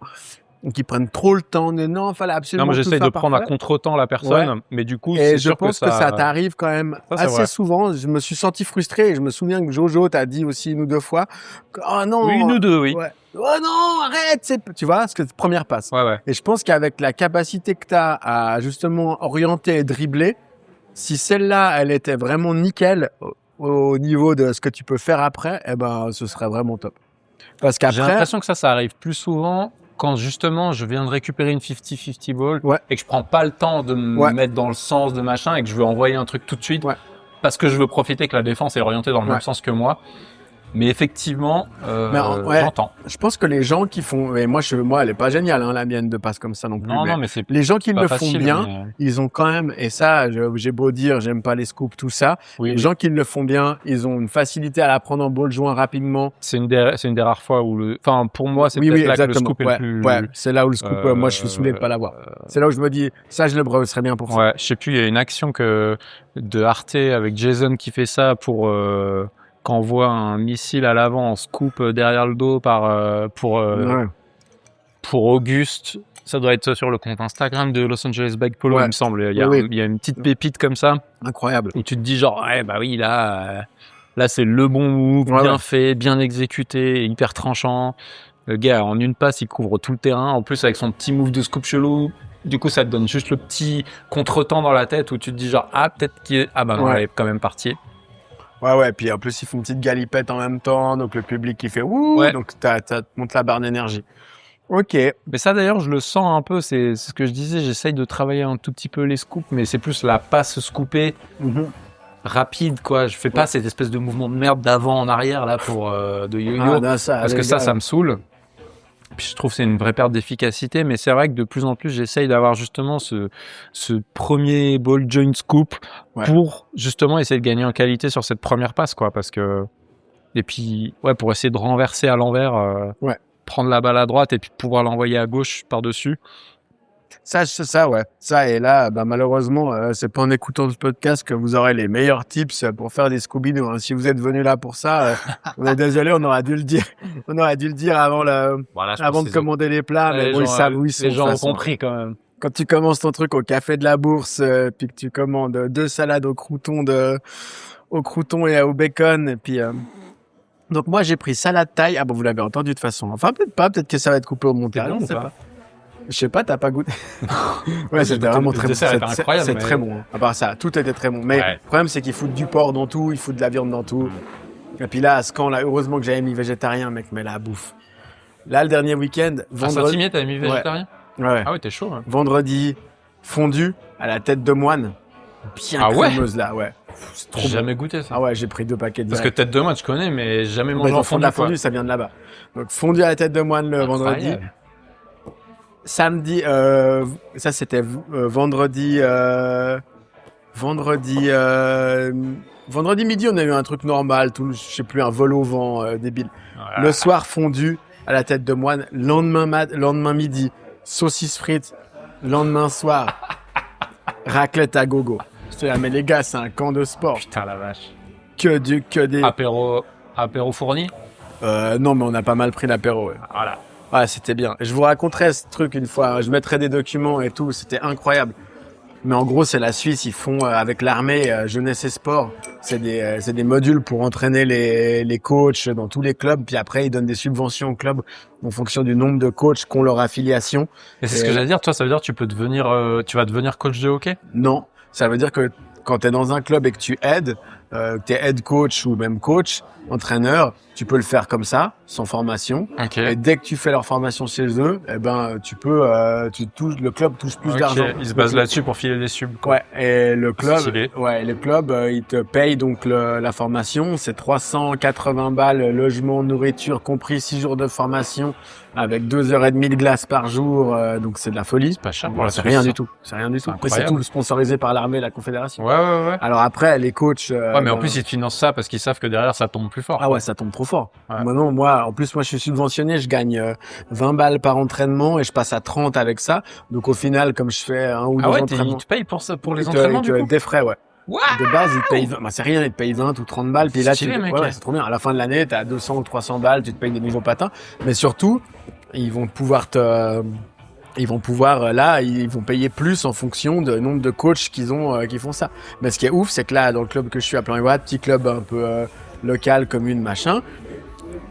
ou qui prennent trop le temps. Non, fallait absolument. Non, moi tout j'essaie faire de prendre à parfait. contre-temps la personne, mais du coup, Et c'est je sûr pense que ça t'arrive quand même Ça, c'est assez vrai. souvent. Je me suis senti frustré et je me souviens que Jojo t'a dit aussi une ou deux fois que, oh non. Oui, une ou deux, oui. Ouais. Oh non, arrête, tu vois, parce que c'est première passe. Ouais. Et je pense qu'avec la capacité que tu as à justement orienter et dribbler, si celle-là, elle était vraiment nickel au niveau de ce que tu peux faire après, eh ben, ce serait vraiment top. Parce J'ai qu'après, l'impression que ça arrive plus souvent quand justement je viens de récupérer une 50-50 ball Ouais. et que je prends pas le temps de me Ouais. mettre dans le sens de machin et que je veux envoyer un truc tout de suite Ouais. parce que je veux profiter que la défense est orientée dans le Ouais. même sens que moi. Mais effectivement, ouais. j'entends. je pense que les gens qui font, et moi, elle est pas géniale, hein, la mienne de passe comme ça non plus. Non, mais mais c'est les gens qui pas le facile. font bien, mais- ils ont quand même, et ça, j'ai beau dire, j'aime pas les scoops, tout ça. Oui, Les oui. gens qui le font bien, ils ont une facilité à la prendre en ball joint rapidement. C'est une des rares fois où enfin, pour moi, c'est peut-être là que le scoop est ouais, le plus. ouais, c'est là où le scoop, moi, je suis saoulé de pas l'avoir. C'est là où je me dis, ça, je le brosserais bien pour ça. Ouais, je sais plus, il y a une action de Arte avec Jason qui fait ça pour quand on voit un missile à l'avant, on scoop derrière le dos Ouais. pour Auguste. Ça doit être sur le compte Instagram de Los Angeles Bike Polo, Ouais. il me semble. Il y a, Oui. il y a une petite pépite comme ça Incroyable. où tu te dis genre, ouais, bah oui, là c'est le bon move, Ouais, bien ouais. fait, bien exécuté, hyper tranchant. Le gars, en une passe, il couvre tout le terrain. En plus, avec son petit move de scoop chelou, du coup, ça te donne juste le petit contretemps dans la tête où tu te dis genre, ah, peut-être qu'il est... Ah bah non, Ouais. elle est quand même partie. Ouais, puis en plus, ils font une petite galipette en même temps, donc le public qui fait ouh, Ouais. donc monte la barre d'énergie. Ok. Mais ça, d'ailleurs, je le sens un peu. C'est ce que je disais. J'essaye de travailler un tout petit peu les scoops, mais c'est plus la passe scoopée rapide, quoi. Je fais pas cette espèce de mouvement de merde d'avant en arrière, là, de yo-yo. Ah, non, parce que les ça gars, me saoule. Puis je trouve que c'est une vraie perte d'efficacité, mais c'est vrai que de plus en plus, j'essaye d'avoir justement ce premier ball joint scoop Ouais. pour justement essayer de gagner en qualité sur cette première passe, quoi. Parce que, et puis, ouais, pour essayer de renverser à l'envers, Ouais. prendre la balle à droite et puis pouvoir l'envoyer à gauche par-dessus. Ça, ouais. Ça, et là, bah, malheureusement, c'est pas en écoutant ce podcast que vous aurez les meilleurs tips pour faire des Scooby-Doo, hein. Si vous êtes venu là pour ça, on est désolé, on aurait dû le dire. On aurait dû le dire avant avant de commander les plats, mais bon, ils savent où ils sont. Les gens de ont toute façon. compris quand même. Quand tu commences ton truc au café de la Bourse, puis que tu commandes 2 salades au crouton et au bacon, et puis donc moi j'ai pris salade thaï. Ah bon, vous l'avez entendu de toute façon. Enfin peut-être pas, peut-être que ça va être coupé au montage. bon On ou sait pas pas. Je sais pas, t'as pas goûté. Ouais, c'était vraiment très bon. C'est incroyable. C'est très bon. Hein. À part ça, tout était très bon. Mais le problème c'est qu'ils foutent du porc dans tout, ils foutent de la viande dans tout. Et puis là, à ce camp là, heureusement que j'avais mis végétarien, mec, mais la bouffe. Là, le dernier week-end, À Saint-Imier, t'avais mis végétarien? Ouais. Ah ouais, t'es chaud. Hein. Vendredi, fondue à la tête de moine. Bien crémeuse là, ouais. C'est trop J'ai bon. jamais goûté ça. Ah ouais, j'ai pris 2 paquets de Parce que tête de moine, je connais, mais jamais mangé en fondue. La fondue, ça vient de là-bas. Donc fondue à la tête de moine le vendredi. Incroyable. Samedi, ça c'était vendredi midi, on a eu un truc normal, je sais plus, un vol au vent débile. Voilà. Le soir, fondue à la tête de moine. Lendemain midi, saucisse frites. Lendemain soir, raclette à gogo. Je te dis, ah, mais les gars, c'est un camp de sport. Putain la vache. Que des. Apéro fourni. Non, mais on a pas mal pris l'apéro. Ouais. Voilà. Ouais, c'était bien. Je vous raconterai ce truc une fois. Je mettrai des documents et tout. C'était incroyable. Mais en gros, c'est la Suisse. Ils font avec l'armée jeunesse et sport. C'est des modules pour entraîner les coachs dans tous les clubs. Puis après, ils donnent des subventions aux clubs en fonction du nombre de coachs qu'ont leur affiliation. Et c'est ce que j'allais dire. Toi, ça veut dire que tu vas devenir coach de hockey? Non, ça veut dire que quand tu es dans un club et que tu aides, que tu es head coach ou même coach, entraîneur, tu peux le faire comme ça, sans formation. Okay. Et dès que tu fais leur formation chez eux, eh ben, le club touche plus d'argent. Ils se basent là-dessus pour filer des subs. Ouais, et le club, Stylé. il te paye donc la formation, c'est 380 balles, logement, nourriture, compris 6 jours de formation, avec 2h30 de glace par jour, donc c'est de la folie. C'est pas cher pour la C'est Suisse, rien ça. du tout. C'est rien du tout. Après, c'est Incroyable. tout sponsorisé par l'armée et la confédération. Ouais. Alors après, les coachs. Ouais, mais en plus, ils te financent ça parce qu'ils savent que derrière, ça tombe plus fort. Ah ouais, ça tombe trop fort. Ouais. Maintenant, moi, je suis subventionné, je gagne 20 balles par entraînement et je passe à 30 avec ça. Donc au final, comme je fais un ou deux entraînements, ils te payent pour ça, pour les ils entraînements, du coup? des frais, ouais. What? De base, ils te payent 20, bah, c'est rien, ils te payent 20 ou 30 balles. Puis là, Stylé, mec. ouais, c'est trop bien. À la fin de l'année, t'as 200 ou 300 balles, tu te payes des nouveaux patins. Mais surtout, ils vont pouvoir payer plus en fonction du nombre de coachs qui font ça. Mais ce qui est ouf, c'est que là, dans le club que je suis à Plan-Ivoire, petit club un peu local, commune, machin,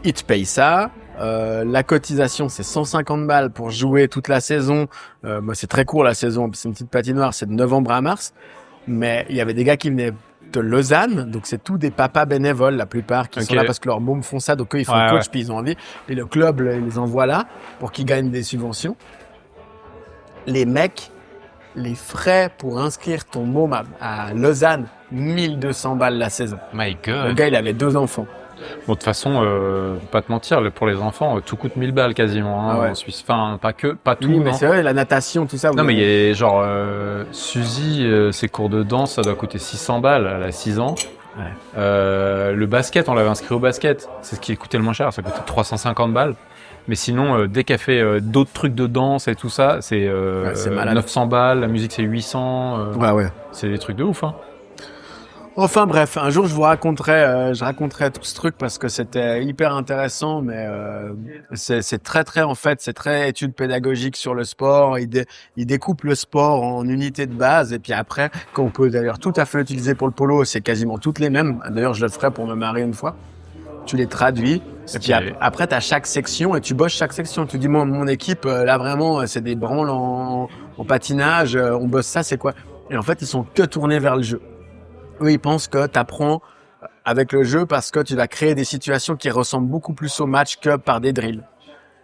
ils te payent ça. La cotisation, c'est 150 balles pour jouer toute la saison. C'est très court la saison, c'est une petite patinoire, c'est de novembre à mars. Mais il y avait des gars qui venaient de Lausanne, donc c'est tous des papas bénévoles, la plupart, qui sont là parce que leurs mômes font ça, donc eux, ils font coach, puis ils ont envie. Et le club, ils les envoie là pour qu'ils gagnent des subventions. Les mecs, les frais pour inscrire ton môme à Lausanne, 1200 balles la saison. My Le God. gars, il avait 2 enfants. Bon, de toute façon, pas te mentir, pour les enfants, tout coûte 1000 balles quasiment, hein, Ah ouais. en Suisse. Enfin, pas tout, Oui, mais non. c'est vrai, la natation, tout ça. Non, mais il y a genre, Suzy, ses cours de danse, ça doit coûter 600 balles, elle a 6 ans. Ouais. Le basket, on l'avait inscrit au basket, c'est ce qui coûtait le moins cher, ça coûtait 350 balles. Mais sinon, dès qu'elle fait d'autres trucs de danse et tout ça, c'est malade. 900 balles, la musique c'est 800, Ouais. c'est des trucs de ouf, hein. Enfin bref, un jour je raconterai tout ce truc parce que c'était hyper intéressant, mais c'est très en fait, c'est très étude pédagogique sur le sport. Il découpe le sport en unités de base et puis après, qu'on peut d'ailleurs tout à fait utiliser pour le polo, c'est quasiment toutes les mêmes. D'ailleurs, je le ferai pour me marier une fois. Tu les traduis et puis après t'as chaque section et tu bosses chaque section. Tu dis moi mon équipe là vraiment c'est des branles en patinage, on bosse ça, c'est quoi? Et en fait ils sont que tournés vers le jeu. Eux, ils pensent que tu apprends avec le jeu parce que tu vas créer des situations qui ressemblent beaucoup plus au match que par des drills.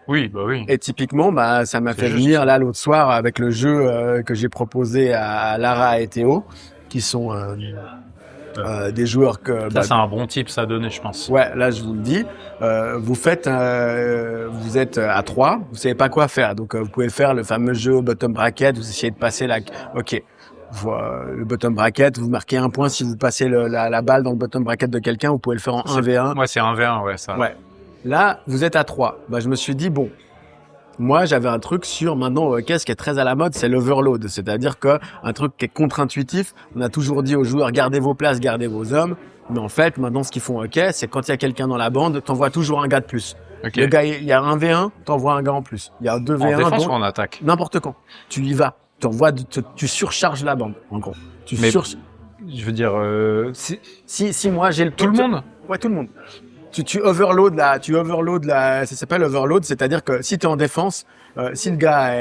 Oui, bah oui. Et typiquement, ça m'a fait juste. venir là l'autre soir avec le jeu que j'ai proposé à Lara et Théo, qui sont des joueurs que... Ça, c'est un bon type, ça donner, je pense. Ouais, là je vous le dis, vous êtes à 3, vous savez pas quoi faire, donc vous pouvez faire le fameux jeu au bottom bracket, vous essayez de passer ok. Le bottom bracket, vous marquez un point si vous passez la balle dans le bottom bracket de quelqu'un, vous pouvez le faire en 1v1. Ouais, c'est 1v1, ouais, ça. Ouais. Là, vous êtes à 3. Je me suis dit, bon, moi, j'avais un truc sur maintenant ce qui est très à la mode, c'est l'overload. C'est-à-dire que un truc qui est contre-intuitif. On a toujours dit aux joueurs, gardez vos places, gardez vos hommes. Mais en fait, maintenant, ce qu'ils font c'est quand il y a quelqu'un dans la bande, t'envoies toujours un gars de plus. Okay. Le gars, il y a un V1, t'envoies un gars en plus. Il y a 2 V1. En défense ou en attaque? N'importe quand. Tu y vas. Tu surcharges la bande, en gros. Je veux dire, si moi j'ai tout le monde? Ouais, tout le monde. Tu overload ça s'appelle overload, c'est-à-dire que si tu es en défense, si le gars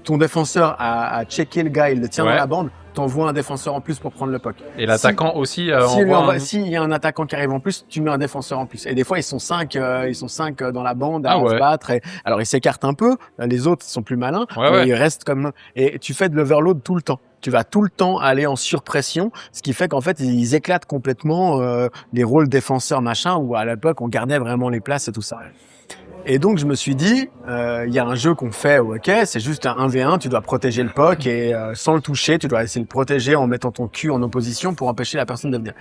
ton défenseur a checké le gars, il le tient dans la bande, t'envoies un défenseur en plus pour prendre le puck. Et l'attaquant aussi s'il y a un attaquant qui arrive en plus, tu mets un défenseur en plus. Et des fois ils sont 5 dans la bande à se battre alors ils s'écartent un peu, les autres sont plus malins, mais ils restent comme et tu fais de l'overload tout le temps. Tu vas tout le temps aller en surpression, ce qui fait qu'en fait, ils éclatent complètement les rôles défenseurs machin, où à l'époque, on gardait vraiment les places et tout ça. Et donc, je me suis dit, il y a un jeu qu'on fait au hockey, c'est juste un 1v1, tu dois protéger le puck et sans le toucher, tu dois essayer de le protéger en mettant ton cul en opposition pour empêcher la personne de venir.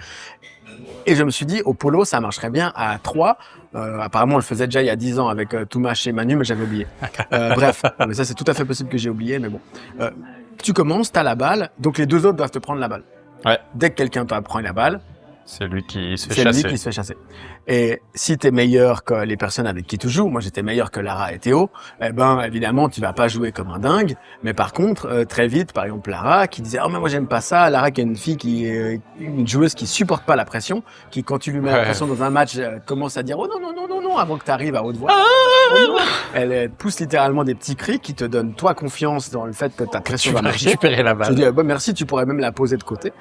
Et je me suis dit, au polo, ça marcherait bien à 3. Apparemment, on le faisait déjà il y a 10 ans avec Toumache et Manu, mais j'avais oublié. Bref, mais ça, c'est tout à fait possible que j'ai oublié, mais bon. Tu commences, t'as la balle, donc les 2 autres doivent te prendre la balle. Ouais. Dès que quelqu'un t'a prend la balle, c'est lui qui se fait chasser. C'est lui qui se fait chasser. Et si t'es meilleur que les personnes avec qui tu joues, moi j'étais meilleur que Lara et Théo, évidemment tu vas pas jouer comme un dingue, mais par contre très vite, par exemple Lara qui disait mais moi j'aime pas ça, Lara qui est une fille qui est une joueuse qui supporte pas la pression, qui quand tu lui mets la pression dans un match commence à dire oh non avant que t'arrives à haute voix. Elle pousse littéralement des petits cris qui te donnent toi confiance dans le fait que ta pression va marcher. Récupérer la balle. Je dis merci, tu pourrais même la poser de côté.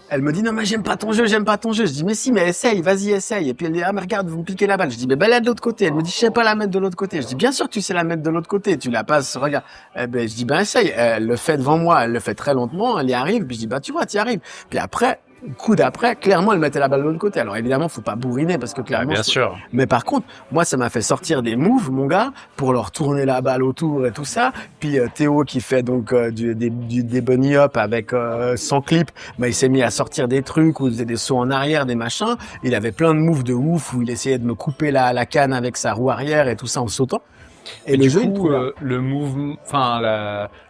Elle me dit non mais j'aime pas ton jeu. Je dis mais si, mais essaye. Et puis elle dit mais regarde, vous me piquez la balle. Je dis mais balade de l'autre côté. Elle me dit je sais pas la mettre de l'autre côté. Je dis bien sûr que tu sais la mettre de l'autre côté. Tu la passes, regarde. Je dis essaye. Elle le fait devant moi. Elle le fait très lentement. Elle y arrive. Puis je dis tu vois, tu y arrives. Puis après. Coup d'après, clairement, elle mettait la balle de l'autre côté. Alors évidemment, faut pas bourriner parce que clairement. Bien sûr. Mais par contre, moi, ça m'a fait sortir des moves, mon gars, pour leur tourner la balle autour et tout ça. Puis Théo qui fait donc des bunny hop avec sans clip, il s'est mis à sortir des trucs où il faisait des sauts en arrière, des machins. Il avait plein de moves de ouf où il essayait de me couper la canne avec sa roue arrière et tout ça en sautant. Et le jeu, le mouvement,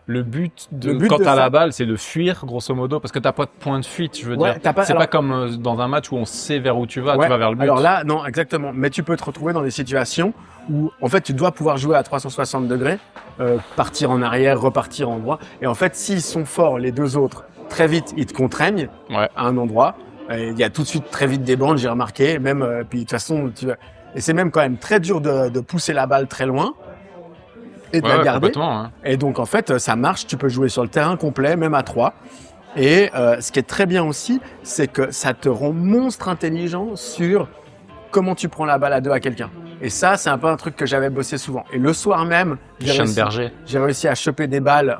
le but quand t'as la balle, c'est de fuir, grosso modo, parce que t'as pas de point de fuite, je veux dire. C'est pas comme dans un match où on sait vers où tu vas vers le but. Alors là, non, exactement. Mais tu peux te retrouver dans des situations où, en fait, tu dois pouvoir jouer à 360 degrés, partir en arrière, repartir en droit. Et en fait, s'ils sont forts, les 2 autres, très vite, ils te contraignent à un endroit. Il y a tout de suite très vite des bandes, j'ai remarqué. Même, puis de toute façon, et c'est même quand même très dur de pousser la balle très loin et de la garder. Et donc, en fait, ça marche. Tu peux jouer sur le terrain complet, même à 3. Et ce qui est très bien aussi, c'est que ça te rend monstre intelligent sur comment tu prends la balle à 2 à quelqu'un. Et ça, c'est un peu un truc que j'avais bossé souvent. Et le soir même, j'ai réussi à choper des balles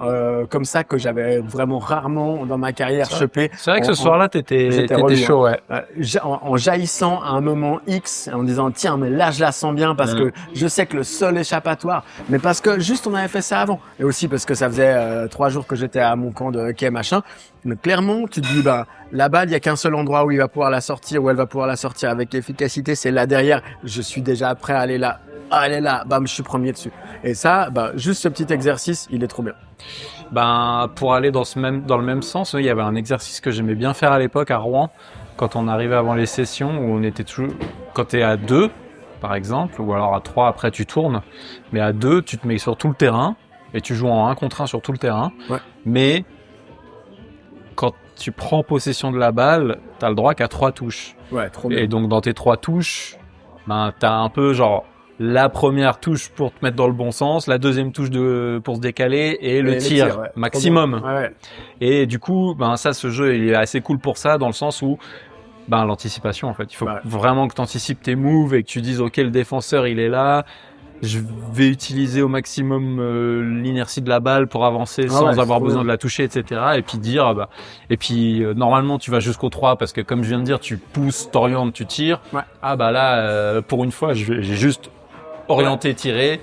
comme ça que j'avais vraiment rarement dans ma carrière chopé. C'est vrai que ce soir-là, t'étais chaud, en jaillissant à un moment X, en disant tiens, mais là, je la sens bien parce que je sais que le seul échappatoire, mais parce que juste on avait fait ça avant. Et aussi parce que ça faisait 3 jours que j'étais à mon camp de hockey, machin. Mais clairement, tu te dis, la balle, il y a qu'un seul endroit où il va pouvoir la sortir, où elle va pouvoir la sortir avec efficacité, c'est là derrière. Je suis déjà prêt à aller là. Ah, elle est là, bam, je suis premier dessus. Et ça, juste ce petit exercice, il est trop bien. Pour aller dans le même sens, il y avait un exercice que j'aimais bien faire à l'époque à Rouen, quand on arrivait avant les sessions, où on était toujours, quand t'es à 2, par exemple, ou alors à 3, après tu tournes, mais à 2, tu te mets sur tout le terrain, et tu joues en 1 contre 1 sur tout le terrain, mais quand tu prends possession de la balle, t'as le droit qu'à 3 touches. Ouais, trop bien. Et donc dans tes 3 touches, t'as un peu genre la première touche pour te mettre dans le bon sens, la deuxième touche pour se décaler et le tir maximum. Ouais. Et du coup, ce jeu il est assez cool pour ça, dans le sens où l'anticipation en fait. Il faut vraiment que tu anticipes tes moves et que tu dises ok, le défenseur il est là. Je vais utiliser au maximum l'inertie de la balle pour avancer sans avoir besoin de la toucher, etc. Et puis dire, normalement tu vas jusqu'au 3 parce que comme je viens de dire, tu pousses, t'orientes, tu tires. Ouais. Pour une fois, j'ai juste orienté, tiré.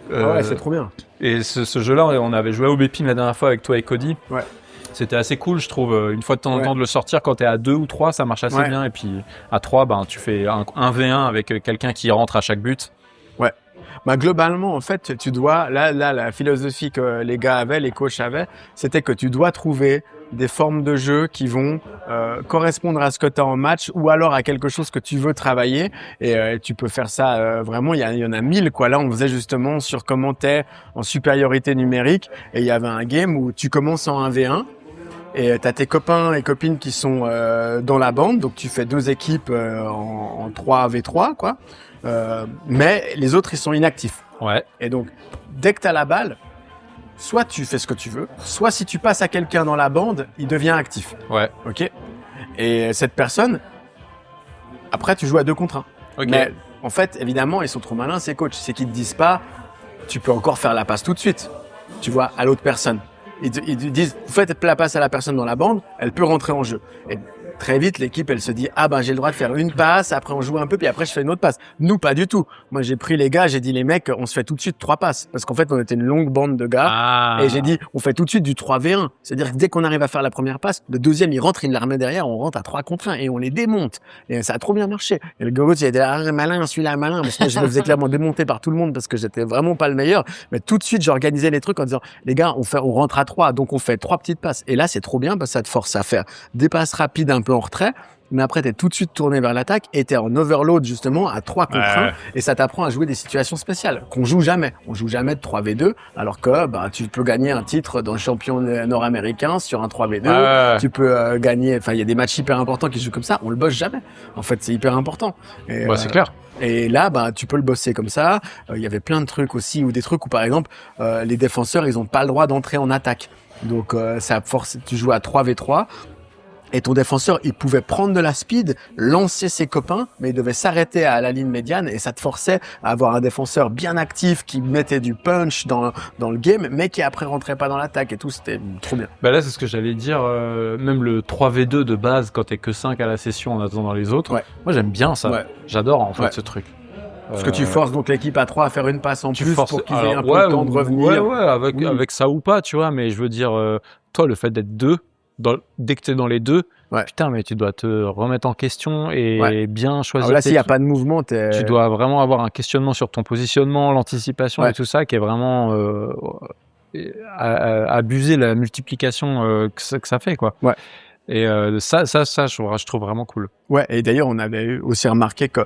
C'est trop bien. Et ce jeu-là, on avait joué au Bépine la dernière fois avec toi et Cody. Ouais. C'était assez cool, je trouve. Une fois de temps en temps de le sortir, quand t'es à 2 ou 3, ça marche assez bien. Et puis à 3, tu fais un V1 avec quelqu'un qui rentre à chaque but. Ouais. Globalement, en fait, tu dois, là, la philosophie que les gars avaient, les coachs avaient, c'était que tu dois trouver des formes de jeu qui vont correspondre à ce que tu as en match ou alors à quelque chose que tu veux travailler. Et tu peux faire ça vraiment, il y en a 1000, quoi. Là, on faisait justement sur comment t'es en supériorité numérique. Et il y avait un game où tu commences en 1v1. Et t'as tes copains et copines qui sont dans la bande, donc tu fais 2 équipes en 3v3, quoi. Mais les autres, ils sont inactifs. Ouais. Et donc, dès que t'as la balle, soit tu fais ce que tu veux, soit si tu passes à quelqu'un dans la bande, il devient actif. Ouais. Ok. Et cette personne, après, tu joues à 2 contre 1. Ok. Mais en fait, évidemment, ils sont trop malins, ces coachs. C'est qu'ils te disent pas, tu peux encore faire la passe tout de suite, tu vois, à l'autre personne. Ils te disent, vous faites la passe à la personne dans la bande, elle peut rentrer en jeu. Et très vite, l'équipe, elle se dit, ah ben, j'ai le droit de faire une passe, après on joue un peu, puis après je fais une autre passe. Nous, pas du tout. Moi, j'ai pris les gars, j'ai dit, les mecs, on se fait tout de suite 3 passes. Parce qu'en fait, on était une longue bande de gars. Et j'ai dit, on fait tout de suite du 3v1. C'est-à-dire que dès qu'on arrive à faire la première passe, le deuxième, il rentre, il la remet derrière, on rentre à 3 contre 1 et on les démonte. Et ça a trop bien marché. Et le gars, il était là, malin, celui-là, malin. Parce que moi, je me faisais clairement démonter par tout le monde parce que j'étais vraiment pas le meilleur. Mais tout de suite, j'organisais les trucs en disant, les gars, on rentre à 3, donc on fait 3 petites passes. Et là, c'est trop bien parce que ça te force à faire des passes rapides un peu en retrait. Mais après, t'es tout de suite tourné vers l'attaque et t'es en overload, justement, à 3 contre 1. Et ça t'apprend à jouer des situations spéciales qu'on joue jamais. On joue jamais de 3v2, alors que, tu peux gagner un titre dans le champion nord-américain sur un 3v2. Tu peux gagner, il y a des matchs hyper importants qui se jouent comme ça. On le bosse jamais. En fait, c'est hyper important. Et, c'est clair. Et là, tu peux le bosser comme ça. Il y avait plein de trucs aussi, ou des trucs où, par exemple, les défenseurs, ils ont pas le droit d'entrer en attaque. Donc, ça force, tu joues à 3v3. Et ton défenseur, il pouvait prendre de la speed, lancer ses copains, mais il devait s'arrêter à la ligne médiane et ça te forçait à avoir un défenseur bien actif qui mettait du punch dans le game, mais qui après rentrait pas dans l'attaque et tout. C'était trop bien. Là, c'est ce que j'allais dire. Même le 3v2 de base, quand t'es que 5 à la session en attendant les autres. Ouais. Moi, j'aime bien ça. Ouais. J'adore, en fait, ouais. ce truc. Parce que tu forces donc l'équipe à 3 à faire une passe en plus pour qu'ils aient un peu le temps de revenir. Avec ça ou pas, tu vois. Mais je veux dire, toi, le fait d'être 2, dès que t'es dans les 2, putain, mais tu dois te remettre en question et bien choisir. Alors là, s'il n'y a pas de mouvement, tu dois vraiment avoir un questionnement sur ton positionnement, l'anticipation et tout ça, qui est vraiment abuser la multiplication que ça fait, quoi. Ouais. Et ça, je trouve vraiment cool. Ouais. Et d'ailleurs, on avait aussi remarqué que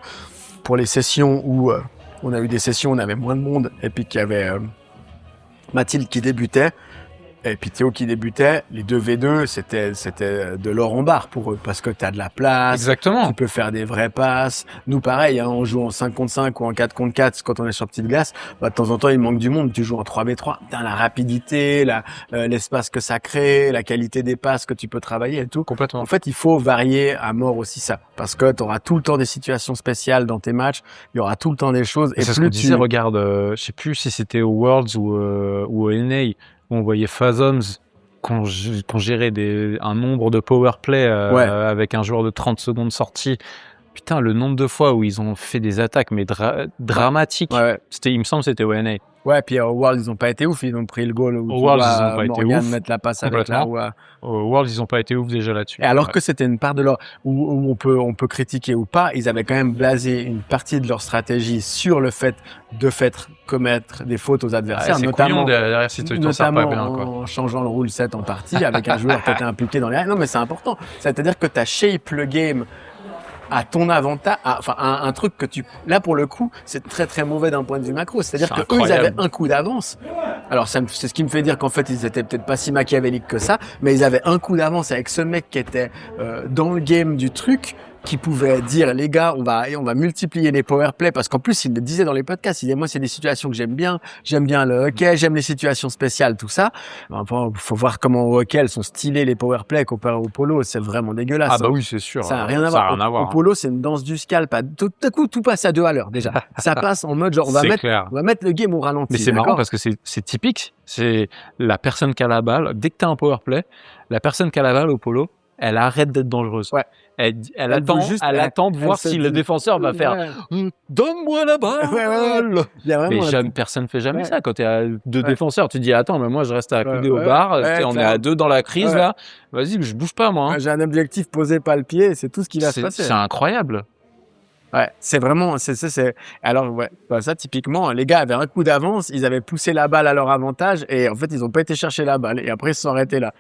pour les sessions où on a eu des sessions où on avait moins de monde et puis qu'il y avait Mathilde qui débutait. Et puis Théo qui débutait, les 2v2, c'était de l'or en barre pour eux, parce que t'as de la place. Exactement. Tu peux faire des vraies passes. Nous, pareil, on joue en 5 contre 5 ou en 4 contre 4 quand on est sur petite glace. De temps en temps, il manque du monde. Tu joues en 3v3. T'as la rapidité, l'espace que ça crée, la qualité des passes que tu peux travailler et tout. Complètement. En fait, il faut varier à mort aussi ça. Parce que t'auras tout le temps des situations spéciales dans tes matchs. Il y aura tout le temps des choses. Et c'est ce qu'on disait, regarde, je sais plus si c'était au Worlds ou au NA, où on voyait Phasoms qu'on gérait un nombre de power play avec un joueur de 30 secondes sorti. Putain, le nombre de fois où ils ont fait des attaques mais dramatiques. Il me semble que c'était au NA. Ouais, puis au World, ils n'ont pas été ouf. Ils ont pris le goal où au World, ils n'ont pas été ouf. Mettre la passe avec la roue. Au World, ils n'ont pas été ouf déjà là-dessus. Et alors que c'était une part de leur, où on peut critiquer ou pas, ils avaient quand même blasé une partie de leur stratégie sur le fait de commettre des fautes aux adversaires, notamment derrière si tu t'en sers pas bien, quoi. En changeant le rule set en partie avec un joueur qui était impliqué dans les règles. Non, mais c'est important. C'est-à-dire que tu as shape le game à ton avantage, un truc que là pour le coup, c'est très très mauvais d'un point de vue macro. C'est-à-dire que eux, ils avaient un coup d'avance. Alors c'est ce qui me fait dire qu'en fait, ils étaient peut-être pas si machiavéliques que ça, mais ils avaient un coup d'avance avec ce mec qui était dans le game du truc, qui pouvait dire, les gars, on va multiplier les power play, parce qu'en plus, il le disait dans les podcasts, il disait, moi, c'est des situations que j'aime bien le hockey, j'aime les situations spéciales, tout ça. Enfin, faut voir comment au hockey, elles sont stylées, les power play, comparé au polo, c'est vraiment dégueulasse. Ah bah oui, c'est sûr. Ça n'a rien à voir. Au polo, c'est une danse du scalp. Tout à coup, tout passe à 2 à l'heure, déjà. Ça passe en mode, genre, on va mettre le game au ralenti. Mais c'est marrant parce que c'est typique. C'est la personne qui a la balle. Dès que t'as un power play, la personne qui a la balle au polo, elle arrête d'être dangereuse. Ouais. Elle attend de voir si le défenseur va faire donne-moi la balle. Mais personne ne fait jamais ça. Quand tu es deux défenseurs, tu dis attends, mais moi je reste accoudé au bar, on est à 2 dans la crise là. Vas-y, je bouge pas moi. J'ai un objectif, posez pas le pied, c'est tout ce qui va se passer. C'est incroyable. Ouais, c'est vraiment, alors, ouais, bah, ça, typiquement, les gars avaient un coup d'avance, ils avaient poussé la balle à leur avantage, et en fait, ils ont pas été chercher la balle, et après, ils se sont arrêtés là.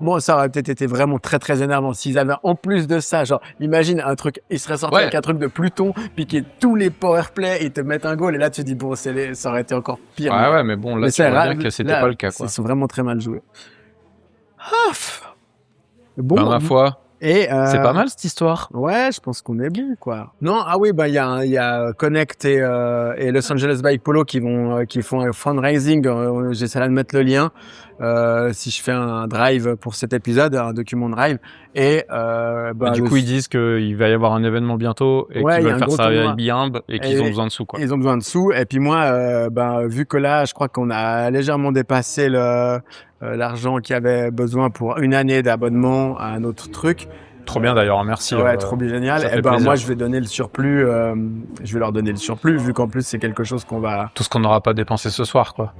Bon, ça aurait peut-être été vraiment très, très énervant s'ils avaient, en plus de ça, genre, imagine un truc, ils seraient sortis Ouais. avec un truc de Pluton, piquer tous les powerplay, ils te mettent un goal, et là, tu te dis, bon, ça aurait été encore pire. Ouais, mais bon, là, Mais tu vois rare, bien que c'était là, pas le cas, quoi. Ils sont vraiment très mal joués. Ah, bon, Bah, ma foi, et, c'est pas mal cette histoire. Ouais, je pense qu'on est bon, quoi. Non, ah oui, bah il y a Connect et Los Angeles Bike Polo qui font un fundraising. J'essaierai de mettre le lien si je fais un drive pour cet épisode, un document drive. Et bah, Du coup, ils disent qu'il va y avoir un événement bientôt et Ouais, qu'ils il y a veulent un faire gros ça tournoi. avec Beyond et qu'ils Et- ont besoin de sous, quoi. Ils ont besoin de sous. Et puis moi, vu que là, je crois qu'on a légèrement dépassé l'argent qu'il y avait besoin pour une année d'abonnement à un autre truc. Trop bien d'ailleurs, merci. Ouais, trop bien, génial. ça Et fait ben plaisir. moi, je vais donner le surplus. Je vais leur donner le surplus, vu qu'en plus c'est quelque chose qu'on va. Tout ce qu'on n'aura pas dépensé ce soir, quoi.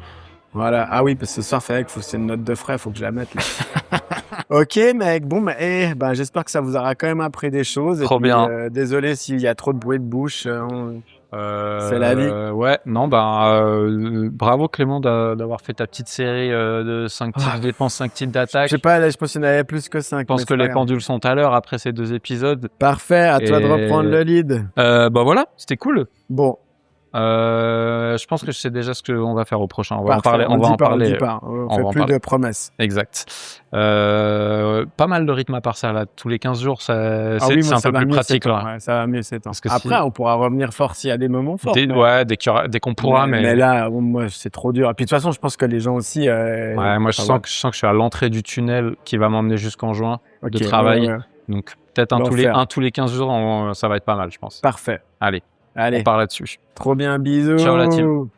Voilà. Ah oui, parce que ce soir, c'est une note de frais, faut que je la mette. Là. Ok, mec. Bon, ben j'espère que ça vous aura quand même appris des choses. Trop et puis, bien. Désolé s'il y a trop de bruit de bouche. C'est la vie. Ouais, non, bravo Clément d'avoir fait ta petite série de 5 types de dépenses, 5 types Je d'attaques. sais pas, là, je pense qu'il y en avait plus que 5. Je pense que les pendules sont à l'heure après ces 2 épisodes. Parfait, à toi de Et- reprendre le lead. Bah voilà, c'était cool. Bon, Je pense que je sais déjà ce qu'on va faire au prochain. On va parfait. on va en parler. On dit pas. On va fait en plus parler. de promesses. Exact. Pas mal de rythme à part ça là. Tous les 15 jours, c'est Ah oui, c'est moi, un ça peu va plus mieux pratique ces temps. là. Ouais, ça va mieux ces temps. Parce que Après, si- on pourra revenir fort s'il y a des moments forts. mais- Ouais, dès qu'on pourra, mais là, bon, moi, c'est trop dur. Et puis de toute façon, je pense que les gens aussi. ouais, moi je sens que je suis à l'entrée du tunnel qui va m'emmener jusqu'en juin de travail. Ouais, ouais. Donc peut-être L'enfer. un tous les 15 jours, ça va être pas mal, je pense. Parfait. Allez, Allez, on part là-dessus. trop bien, bisous. Ciao, la team.